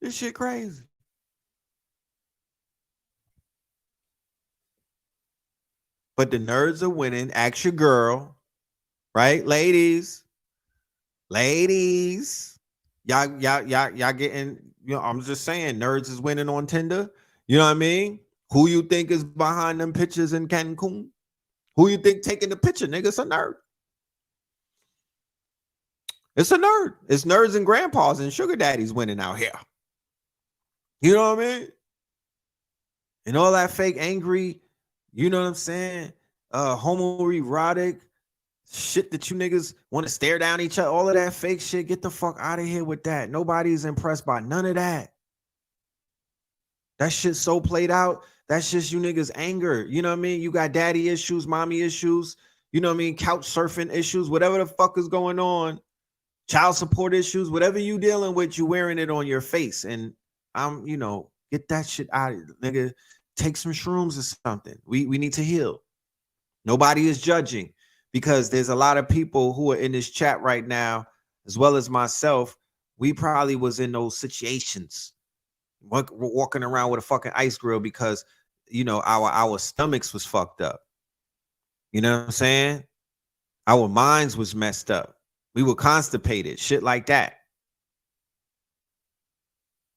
This shit crazy. But the nerds are winning. Ask your girl. Right? Ladies. Y'all getting, you know, I'm just saying, nerds is winning on Tinder. You know what I mean? Who you think is behind them pictures in Cancun? Who you think taking the picture, nigga? It's a nerd. It's a nerd. It's nerds and grandpas and sugar daddies winning out here. You know what I mean? And all that fake angry, you know what I'm saying? Homoerotic shit that you niggas want to stare down each other, all of that fake shit. Get the fuck out of here with that. Nobody's impressed by none of that. That shit's so played out That's just you niggas anger. You know what I mean? You got daddy issues, mommy issues, you know what I mean? Couch surfing issues, whatever the fuck is going on, child support issues, whatever you dealing with, you wearing it on your face. And I'm, get that shit out of it, nigga. Take some shrooms or something. We need to heal. Nobody is judging, because there's a lot of people who are in this chat right now, as well as myself. We probably was in those situations, walking around with a fucking ice grill because, our stomachs was fucked up. You know what I'm saying? Our minds was messed up. We were constipated, shit like that.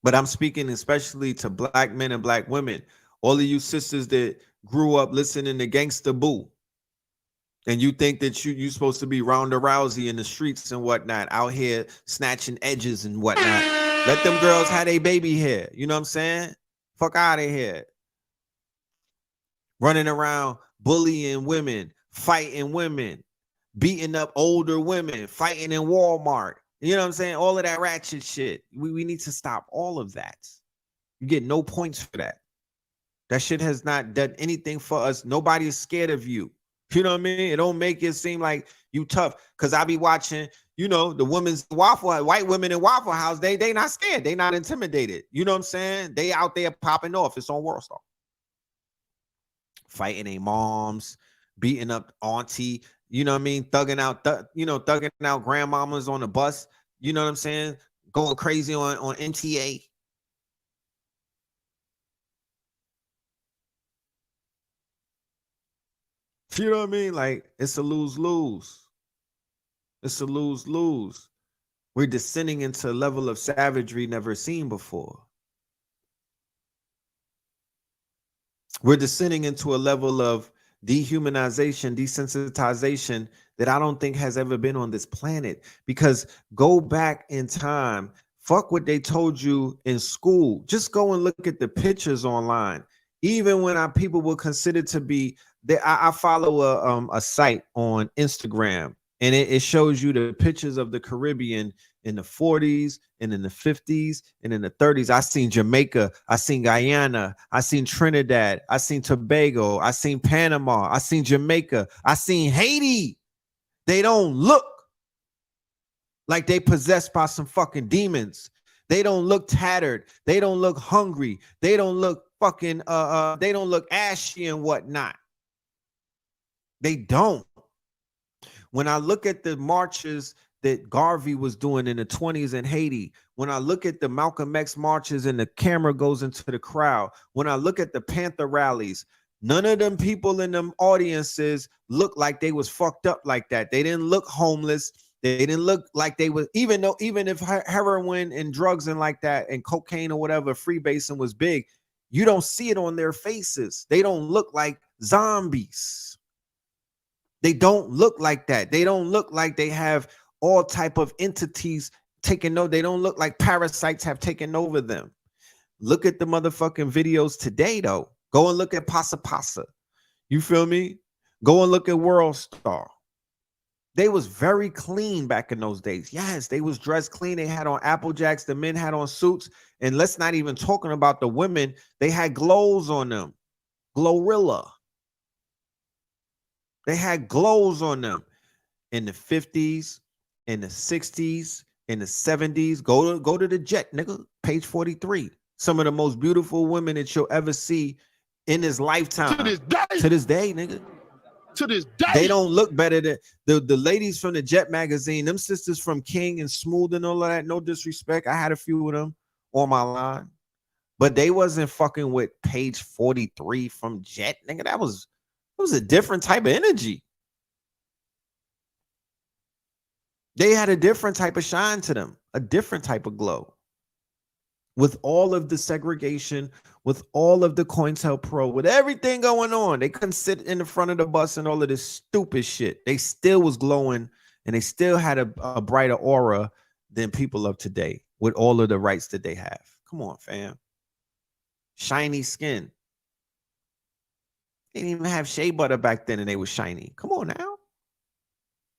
But I'm speaking especially to black men and black women. All of you sisters that grew up listening to Gangsta Boo, and you think that you supposed to be Ronda Rousey in the streets and whatnot, out here snatching edges and whatnot. Let them girls have a baby hair. You know what I'm saying? Fuck out of here. Running around bullying women, fighting women, beating up older women, fighting in Walmart. You know what I'm saying? All of that ratchet shit. We need to stop all of that. You get no points for that. That shit has not done anything for us. Nobody is scared of you. You know what I mean? It don't make it seem like you tough. Cause I be watching, the women's white women in Waffle House, they not scared. They not intimidated. You know what I'm saying? They out there popping off. It's on World Star. Fighting their moms, beating up auntie, you know what I mean? Thugging out grandmamas on the bus. You know what I'm saying? Going crazy on NTA. You know what I mean? Like, it's a lose-lose. It's a lose-lose. We're descending into a level of savagery never seen before. We're descending into a level of dehumanization, desensitization that I don't think has ever been on this planet. Because go back in time, fuck what they told you in school. Just go and look at the pictures online. Even when our people were considered to be, I follow a site on Instagram, and it shows you the pictures of the Caribbean in the 40s and in the 50s and in the 30s. I seen Jamaica, I seen Guyana, I seen Trinidad, I seen Tobago, I seen Panama, I seen Jamaica, I seen Haiti. They don't look like they possessed by some fucking demons. They don't look tattered. They don't look hungry. They don't look fucking they don't look ashy and whatnot. They don't. When I look at the marches that Garvey was doing in the 20s in Haiti, when I look at the Malcolm X marches and the camera goes into the crowd, when I look at the Panther rallies, none of them people in them audiences look like they was fucked up like that. They didn't look homeless. They didn't look like they was, even if heroin and drugs and like that and cocaine or whatever, freebasing was big, you don't see it on their faces. They don't look like zombies. They don't look like that. They don't look like they have all type of entities taking over. They don't look like parasites have taken over them. Look at the motherfucking videos today, though. Go and look at Pasa Pasa. You feel me? Go and look at World Star. They was very clean back in those days. Yes, they was dressed clean. They had on Apple Jacks. The men had on suits. And let's not even talking about the women. They had glows on them. Glorilla. They had glows on them in the 50s, in the 60s, in the 70s. Go to the Jet, nigga. Page 43. Some of the most beautiful women that you'll ever see in his lifetime. To this day. To this day, nigga. To this day. They don't look better than the ladies from the Jet magazine. Them sisters from King and Smooth and all of that. No disrespect. I had a few of them on my line. But they wasn't fucking with Page 43 from Jet, nigga. It was a different type of energy. They had a different type of shine to them, a different type of glow. With all of the segregation, with all of the COINTELPRO, with everything going on, they couldn't sit in the front of the bus and all of this stupid shit. They still was glowing, and they still had a brighter aura than people of today with all of the rights that they have. Come on, fam. Shiny skin. They didn't even have shea butter back then, and they was shiny. Come on now.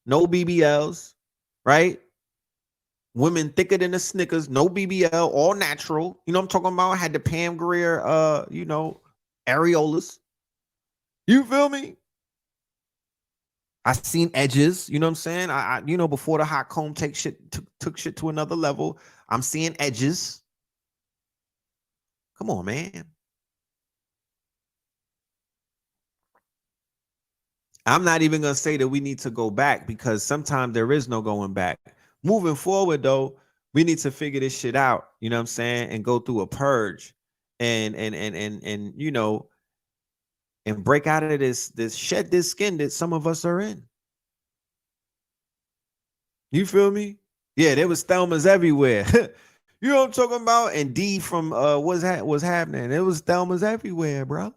No BBLs, right? Women thicker than the Snickers, no BBL, all natural. You know what I'm talking about? Had the Pam Grier, areolas. You feel me? I seen edges, you know what I'm saying? I you know, before the hot comb took shit to another level, I'm seeing edges. Come on, man. I'm not even gonna say that we need to go back because sometimes there is no going back. Moving forward, though, we need to figure this shit out, you know what I'm saying, and go through a purge and you know, and break out of this shed this skin that some of us are in. You feel me? Yeah, there was Thelmas everywhere. You know what I'm talking about? And D from what's happening? It was Thelmas everywhere, bro.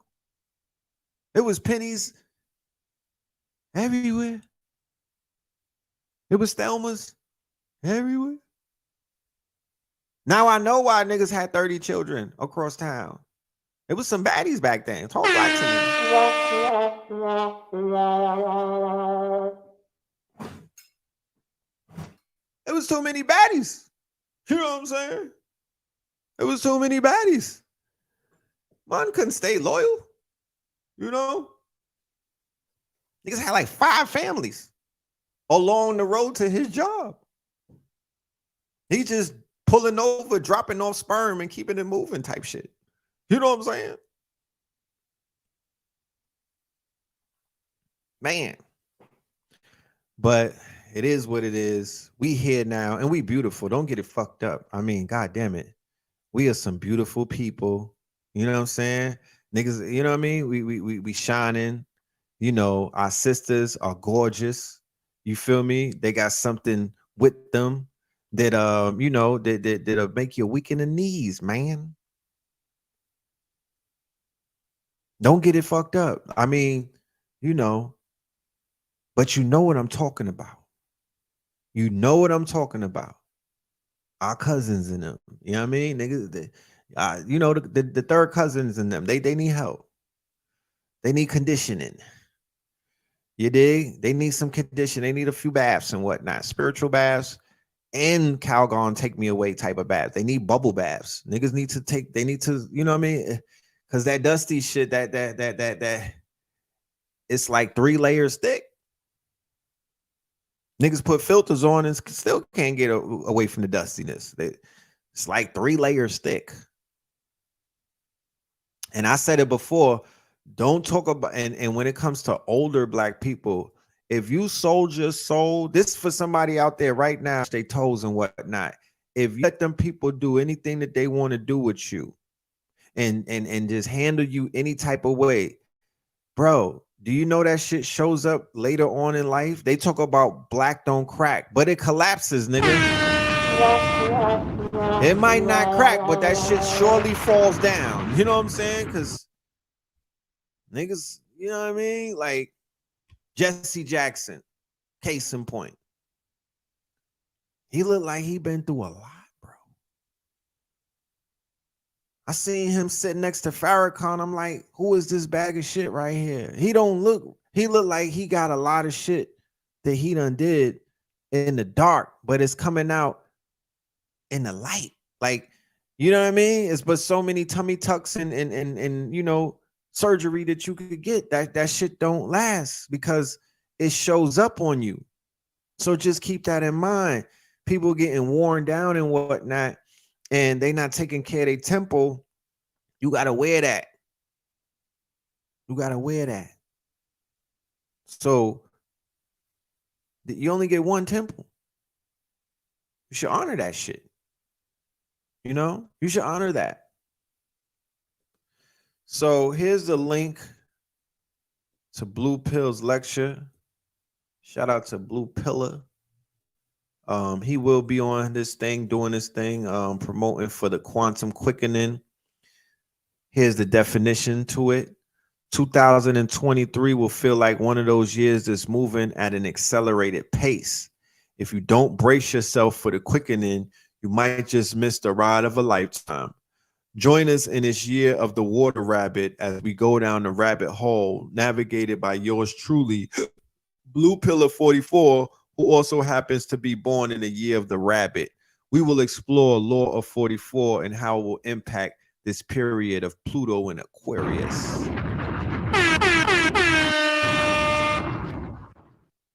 It was pennies everywhere. It was Thelmas everywhere. Now I know why niggas had 30 children across town. It was some baddies back then. Talk back to me. It was too many baddies. You know what I'm saying? It was too many baddies. Man couldn't stay loyal. You know? Niggas had like 5 families along the road to his job. He just pulling over, dropping off sperm and keeping it moving type shit. You know what I'm saying? Man. But it is what it is. We here now and we beautiful. Don't get it fucked up. I mean, God damn it. We are some beautiful people. You know what I'm saying? Niggas, you know what I mean? We shining. You know, our sisters are gorgeous. You feel me? They got something with them that you know, that'll make you weak in the knees, man. Don't get it fucked up. I mean, you know, but you know what I'm talking about. You know what I'm talking about. Our cousins in them. You know what I mean? Niggas, you know, the third cousins in them. They need help. They need conditioning. You dig? They need some condition. They need a few baths and whatnot. Spiritual baths and Calgon take me away type of baths. They need bubble baths. Niggas need to take, they need to, you know what I mean? Because that dusty shit, that it's like 3 layers thick. Niggas put filters on and still can't get away from the dustiness. It's like 3 layers thick. And I said it before, don't talk about, and when it comes to older black people, if you sold your soul, this for somebody out there right now, stay toes and whatnot. If you let them people do anything that they want to do with you and just handle you any type of way, bro, do you know that shit shows up later on in life? They talk about black don't crack, but it collapses, nigga. It might not crack, but that shit surely falls down. You know what I'm saying? Because niggas, you know what I mean? Like Jesse Jackson, case in point. He looked like he been through a lot, bro. I seen him sitting next to Farrakhan. I'm like, who is this bag of shit right here? He look like he got a lot of shit that he done did in the dark, but it's coming out in the light. Like, you know what I mean? It's but so many tummy tucks and you know, surgery that you could get. That shit don't last because it shows up on you. So just keep that in mind. People getting worn down and whatnot, and they not taking care of their temple. You gotta wear that. You gotta wear that. So you only get one temple. You should honor that shit. You know, you should honor that. So here's the link to Blue Pill's lecture. Shout out to Blue Pillar. He will be on this thing, doing this thing, promoting for the quantum quickening. Here's the definition to it. 2023 will feel like one of those years that's moving at an accelerated pace. If you don't brace yourself for the quickening, you might just miss the ride of a lifetime. Join us in this year of the water rabbit as we go down the rabbit hole, navigated by yours truly, Blue Pillar 44, who also happens to be born in the year of the rabbit. We will explore Law of 44 and how it will impact this period of Pluto and Aquarius.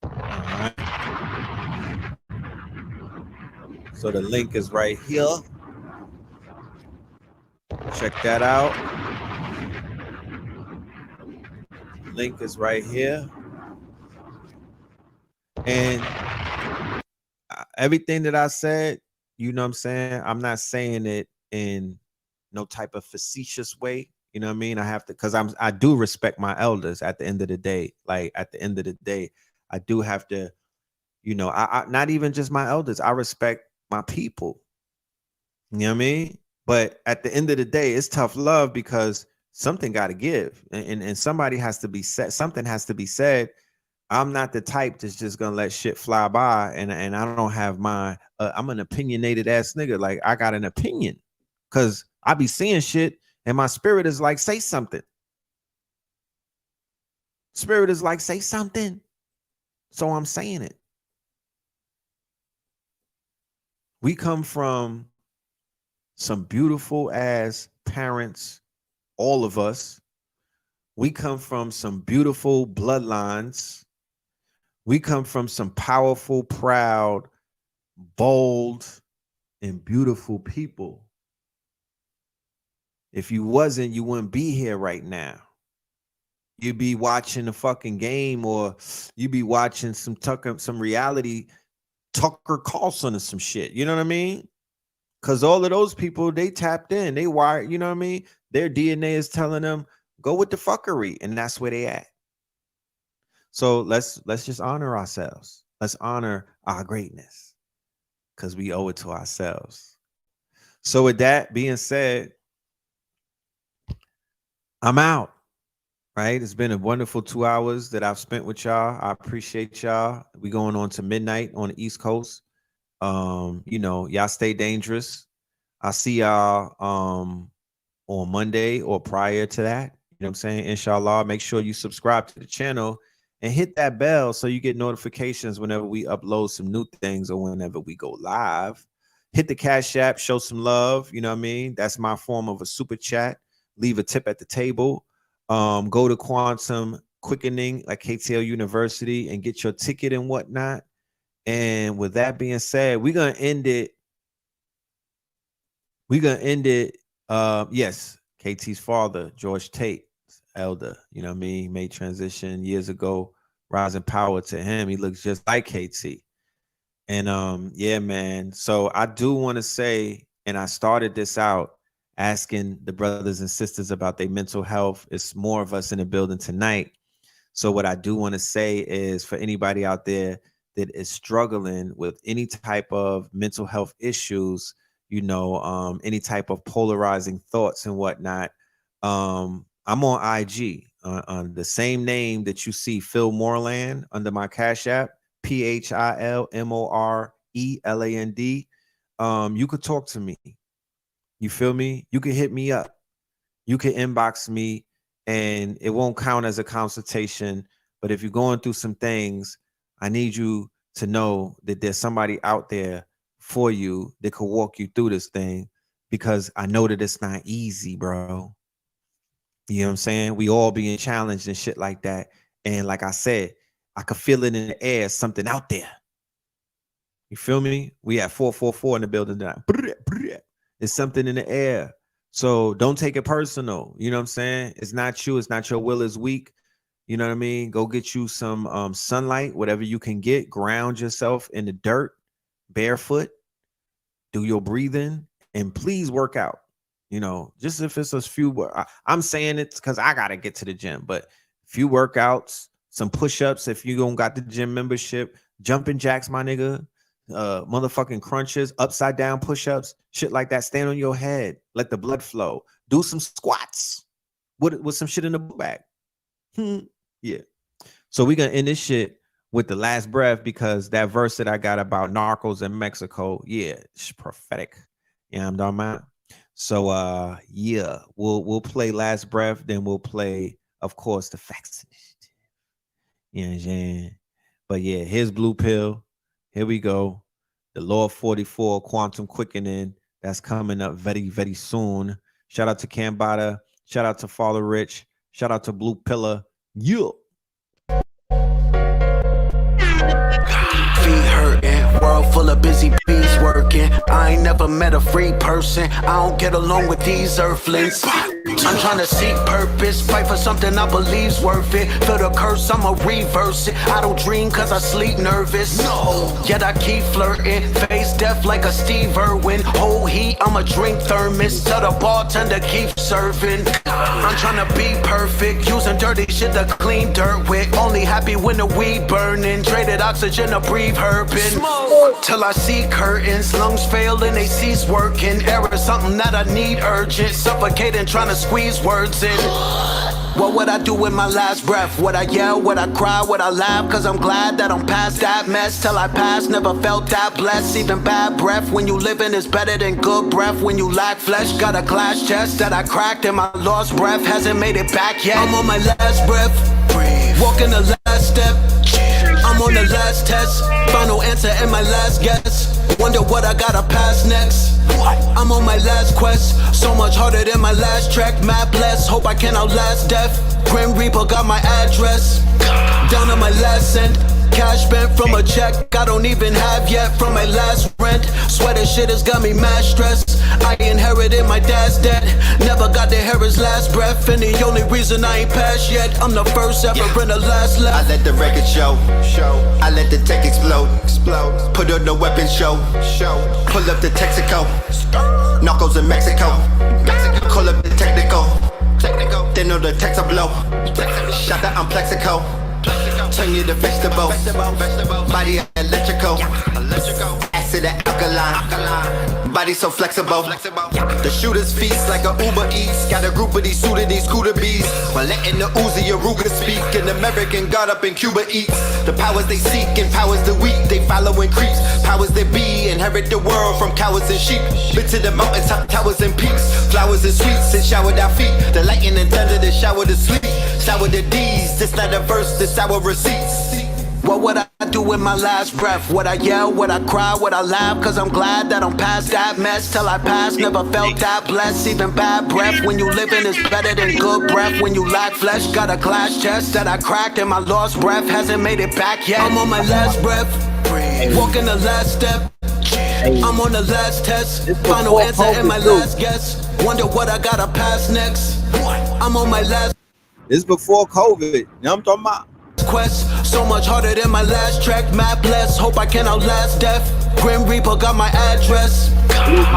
All right. So the link is right here. Check that out. Link is right here. And everything that I said, you know what I'm saying? I'm not saying it in no type of facetious way. You know what I mean? I have to, because I do respect my elders at the end of the day. Like at the end of the day, I do have to, you know, I not even just my elders. I respect my people. You know what I mean? But at the end of the day, it's tough love because something got to give, and somebody has to be said. Something has to be said. I'm not the type that's just gonna let shit fly by, and I don't have my. I'm an opinionated ass nigga. Like I got an opinion, cause I be seeing shit, and my spirit is like, say something. Spirit is like, say something. So I'm saying it. We come from some beautiful ass parents, all of us. We come from some beautiful bloodlines. We come from some powerful, proud, bold, and beautiful people. If you wasn't, you wouldn't be here right now. You'd be watching a fucking game, or you'd be watching some reality, Tucker Carlson or some shit. You know what I mean? Because all of those people, they tapped in, they wired, you know what I mean? Their DNA is telling them, go with the fuckery, and that's where they at. So let's just honor ourselves. Let's honor our greatness, because we owe it to ourselves. So with that being said, I'm out. Right? It's been a wonderful 2 hours that I've spent with y'all. I appreciate y'all. We going on to midnight on the East Coast. You know, y'all stay dangerous. I'll see y'all on Monday or prior to that. You know what I'm saying? Inshallah, make sure you subscribe to the channel and hit that bell so you get notifications whenever we upload some new things or whenever we go live. Hit the Cash App, show some love. You know what I mean? That's my form of a super chat. Leave a tip at the table. Go to Quantum Quickening, like KTL University, and get your ticket and whatnot. And with that being said, we're gonna end it. Yes, KT's father, George Tate, elder, you know what I mean, made transition years ago. Rising power to him. He looks just like KT. And yeah, man. So I do want to say, and I started this out asking the brothers and sisters about their mental health. It's more of us in the building tonight. So what I do want to say is, for anybody out there that is struggling with any type of mental health issues, you know, any type of polarizing thoughts and whatnot, I'm on IG on the same name that you see PhilMoreland under my Cash App, PhilMoreland. You could talk to me. You feel me? You can hit me up. You can inbox me, and it won't count as a consultation. But if you're going through some things, I need you to know that there's somebody out there for you that could walk you through this thing, because I know that it's not easy, bro. You know what I'm saying? We all being challenged and shit like that. And like I said, I could feel it in the air, something out there. You feel me? We at 444 in the building tonight. It's something in the air. So don't take it personal. You know what I'm saying? It's not you. It's not your will is weak. You know what I mean? Go get you some sunlight, whatever you can get. Ground yourself in the dirt, barefoot. Do your breathing, and please work out. You know, just if it's a few. I'm saying it because I got to get to the gym, but few workouts, some push-ups. If you don't got the gym membership, jumping jacks, my nigga. Motherfucking crunches, upside down push-ups, shit like that. Stand on your head, let the blood flow. Do some squats with some shit in the bag. Yeah. So we're gonna end this shit with the last breath, because that verse that I got about Narcos in Mexico, yeah, it's prophetic. You know what I'm talking about? So yeah, we'll play last breath, then we'll play, of course, the facts initiative. You know what I'm saying? But yeah, here's Blue Pill. Here we go. The Law of 44 Quantum Quickening. That's coming up very, very soon. Shout out to Cambada. Shout out to Father Rich. Shout out to Blue Pillar. You. Feet hurting, world full of busy bees working. I ain't never met a free person. I don't get along with these earthlings. I'm trying to seek purpose, fight for something I believe's worth it. Feel the curse, I'ma reverse it. I don't dream cause I sleep nervous. No, yet I keep flirting. Face death like a Steve Irwin. Whole heat, I'ma drink thermos. Tell the bartender keep serving. I'm trying to be perfect, using dirty shit to clean dirt with. Only happy when the weed burning. Traded oxygen to breathe herping. Till I see curtains, lungs fail and they cease working. Error something that I need urgent. Suffocating, trying to squeeze words in. What would I do with my last breath? Would I yell? Would I cry? Would I laugh? Cause I'm glad that I'm past that mess. Till I pass, never felt that blessed. Even bad breath when you living is better than good breath. When you lack flesh, got a glass chest that I cracked and my lost breath hasn't made it back yet. I'm on my last breath, walking the last step. I'm on the last test, final answer and my last guess. Wonder what I gotta pass next. I'm on my last quest, so much harder than my last track. Mad blessed, hope I can outlast death. Grim Reaper got my address, down to my last cent. Cash spent from a check I don't even have yet from my last rent. Sweater shit has got me mad stressed. I inherited my dad's debt. Never got to hear his last breath. And the only reason I ain't passed yet, I'm the first ever and the last left. I let the record show. I let the tech explode. Put on the weapon show. Pull up the Texaco. Narcos in Mexico. Call up the technical. They know the text I blow. Shot that I'm Plexico. Turn you to vegetable. Body electrical. Acid and alkaline. Body so flexible. The shooters feast like a Uber Eats. Got a group of these suited these cooler bees. While letting the Uzi Aruga speak. An American got up in Cuba eats. The powers they seek and powers the weak. They follow and creeps. Powers that be inherit the world from cowards and sheep. Been to the mountaintop towers and peaks. Flowers and sweets and showered our feet. The lightning and thunder that shower the sleep. Sour the D's. This not a verse, this our receipts. What would I do with my last breath? Would I yell? Would I cry? Would I laugh? Cause I'm glad that I'm past that mess. Till I pass, never felt that blessed. Even bad breath when you living is better than good breath. When you lack flesh, got a glass chest that I cracked and my lost breath hasn't made it back yet. I'm on my last breath, walking the last step. I'm on the last test, final answer and my last guess. Wonder what I gotta pass next. I'm on my last. This before COVID. You know what I'm talking about? Quest, so much harder than my last track. Mad blessed, hope I can outlast death. Grim Reaper got my address,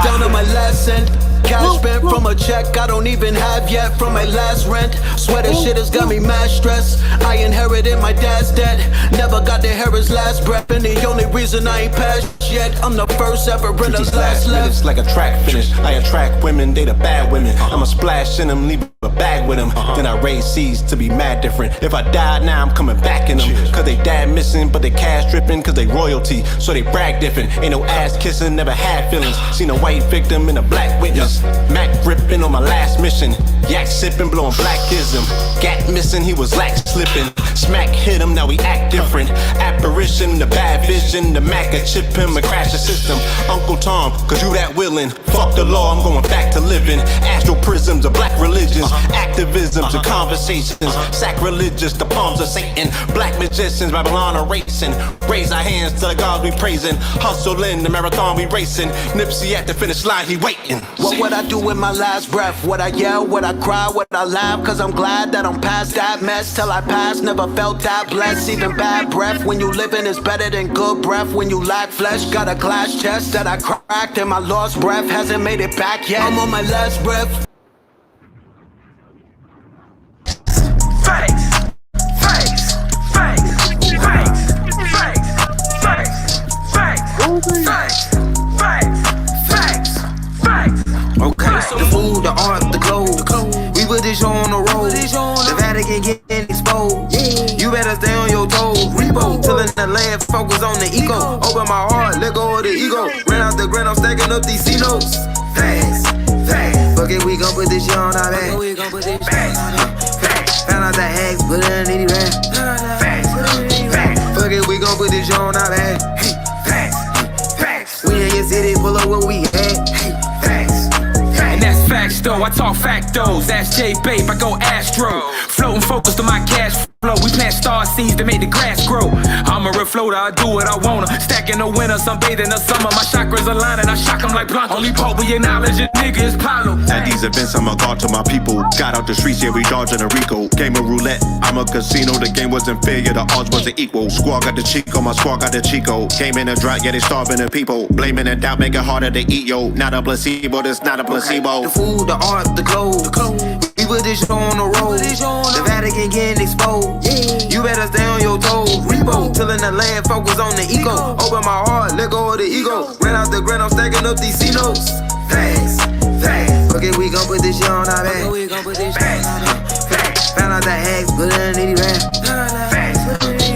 down to my last cent. Cash spent from a check I don't even have yet from my last rent. Sweater shit has got me mad stressed. I inherited my dad's debt. Never got to hear his last breath. And the only reason I ain't passed yet, I'm the first ever and the last left. It's like a track finish. I attract women, they the bad women. I'ma splash in them, leave a bag with them. Then I raise seeds to be mad different. If I die now, I'm coming back in them. Cause they dad missing, but they cash dripping. Cause they royalty, so they brag different. Ain't no ass kissing, never had feelings. Seen a white victim and a black witness. Mac gripping on my last mission. Yak sipping, blowing blackism. Gat missing, he was lax slipping. Smack hit him, now we act different. Apparition, the bad vision. The Mac a chip him and crash the system. Uncle Tom, cause you that willing. Fuck the law, I'm going back to living. Astral prisms of black religions. Activisms of conversations. Sacrilegious, the palms of Satan. Black magicians, Babylon are racing. Raise our hands to the gods we praising. Hustling, the marathon we racing. Nipsey at the finish line, he waiting. What would I do with my last breath? Would I yell? Would I cry? Would I laugh? Cause I'm glad that I'm past that mess. Till I pass, never felt that blessed. Even bad breath when you living is better than good breath. When you lack flesh, got a glass chest that I cracked and my lost breath hasn't made it back yet. I'm on my last breath. Okay, the food, the art, the clothes. We put this show on the road. The Vatican getting exposed. You better stay on your toes. Repo, tilling the land, focus on the eco. Open my heart, let go of the ego. Ran out the grand, I'm stacking up these C-notes. Facts. Fuck it, we gon' put this shit on our back. Found out the hacks, put it underneath the Facts. Fuck it, we gon' put this shit on our back. Facts. We in your city, pull up what we had. And that's facts though, I talk factos. Ask J Babe, I go Astro. Floating focused on my cash flow. We plant star seeds to make the grass grow. I'm a real floater, I do what I wanna. Stacking the winter, sunbathing the summer. My chakras align and I shock them like Blanco. Only Pope we acknowledge a nigga is Pablo. At these events, I'm a god to my people. Got out the streets, yeah, we dodging a Rico. Game of roulette, I'm a casino. The game wasn't fair, yeah, the odds wasn't equal. Squad got the Chico, my squad got the Chico. Came in a drought, yeah, they starving the people. Blaming and doubt, make it harder to eat, yo. Not a placebo, this not a placebo. The food, the art, the clothes. We put this shit on the road. The Vatican getting exposed. You better stay on your toes. Repo, tilling the land, focus on the ego. Open my heart, let go of the ego. Ran out the grind, I'm stacking up these C-notes. Facts, facts. Okay, we gon' put this shit on our back. Facts, facts. Found out that hacks, put it in nitty rap. Facts,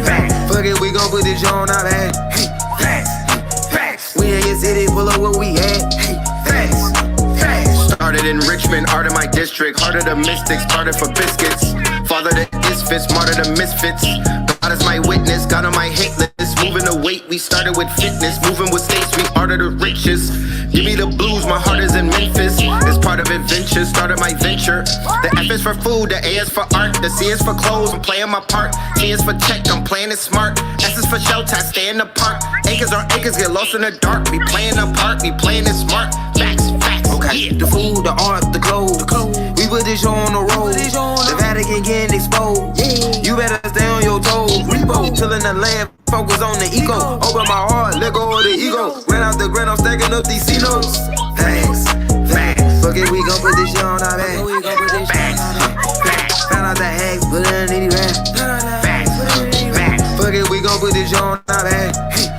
facts. Fuck it, we gon' put this shit on our back. Facts, facts. We in your city, pull up what we had. Facts, facts. Started in Richmond, art of my district. Heart of the mystics, started for biscuits. Father to Isfits, martyr to misfits. God is my witness, God on my hate list. Moving the weight, we started with fitness. Moving with State Street, art of the riches. Give me the blues, my heart is in Memphis. It's part of adventure, started my venture. The F is for food, the A is for art. The C is for clothes, I'm playing my part. T is for check, I'm playing it smart. S is for shelter, I stay in the park. Acres on acres, get lost in the dark. We playing a part, we playing it smart. Facts, facts, okay. Yeah. The food, the art, the clothes. We put this show on the road. The Vatican getting exposed. You better stay on your toes. Repo, tilling the land, focus on the ego. Open my heart, let go of the ego. Ran out the grind, I'm stacking up these C-notes. Facts, facts. Fuck it, we gon' put this shit on our back. Facts, facts. Found out that hacks, put it in nitty rap. Facts, facts. Fuck it, we gon' put this shit on our back.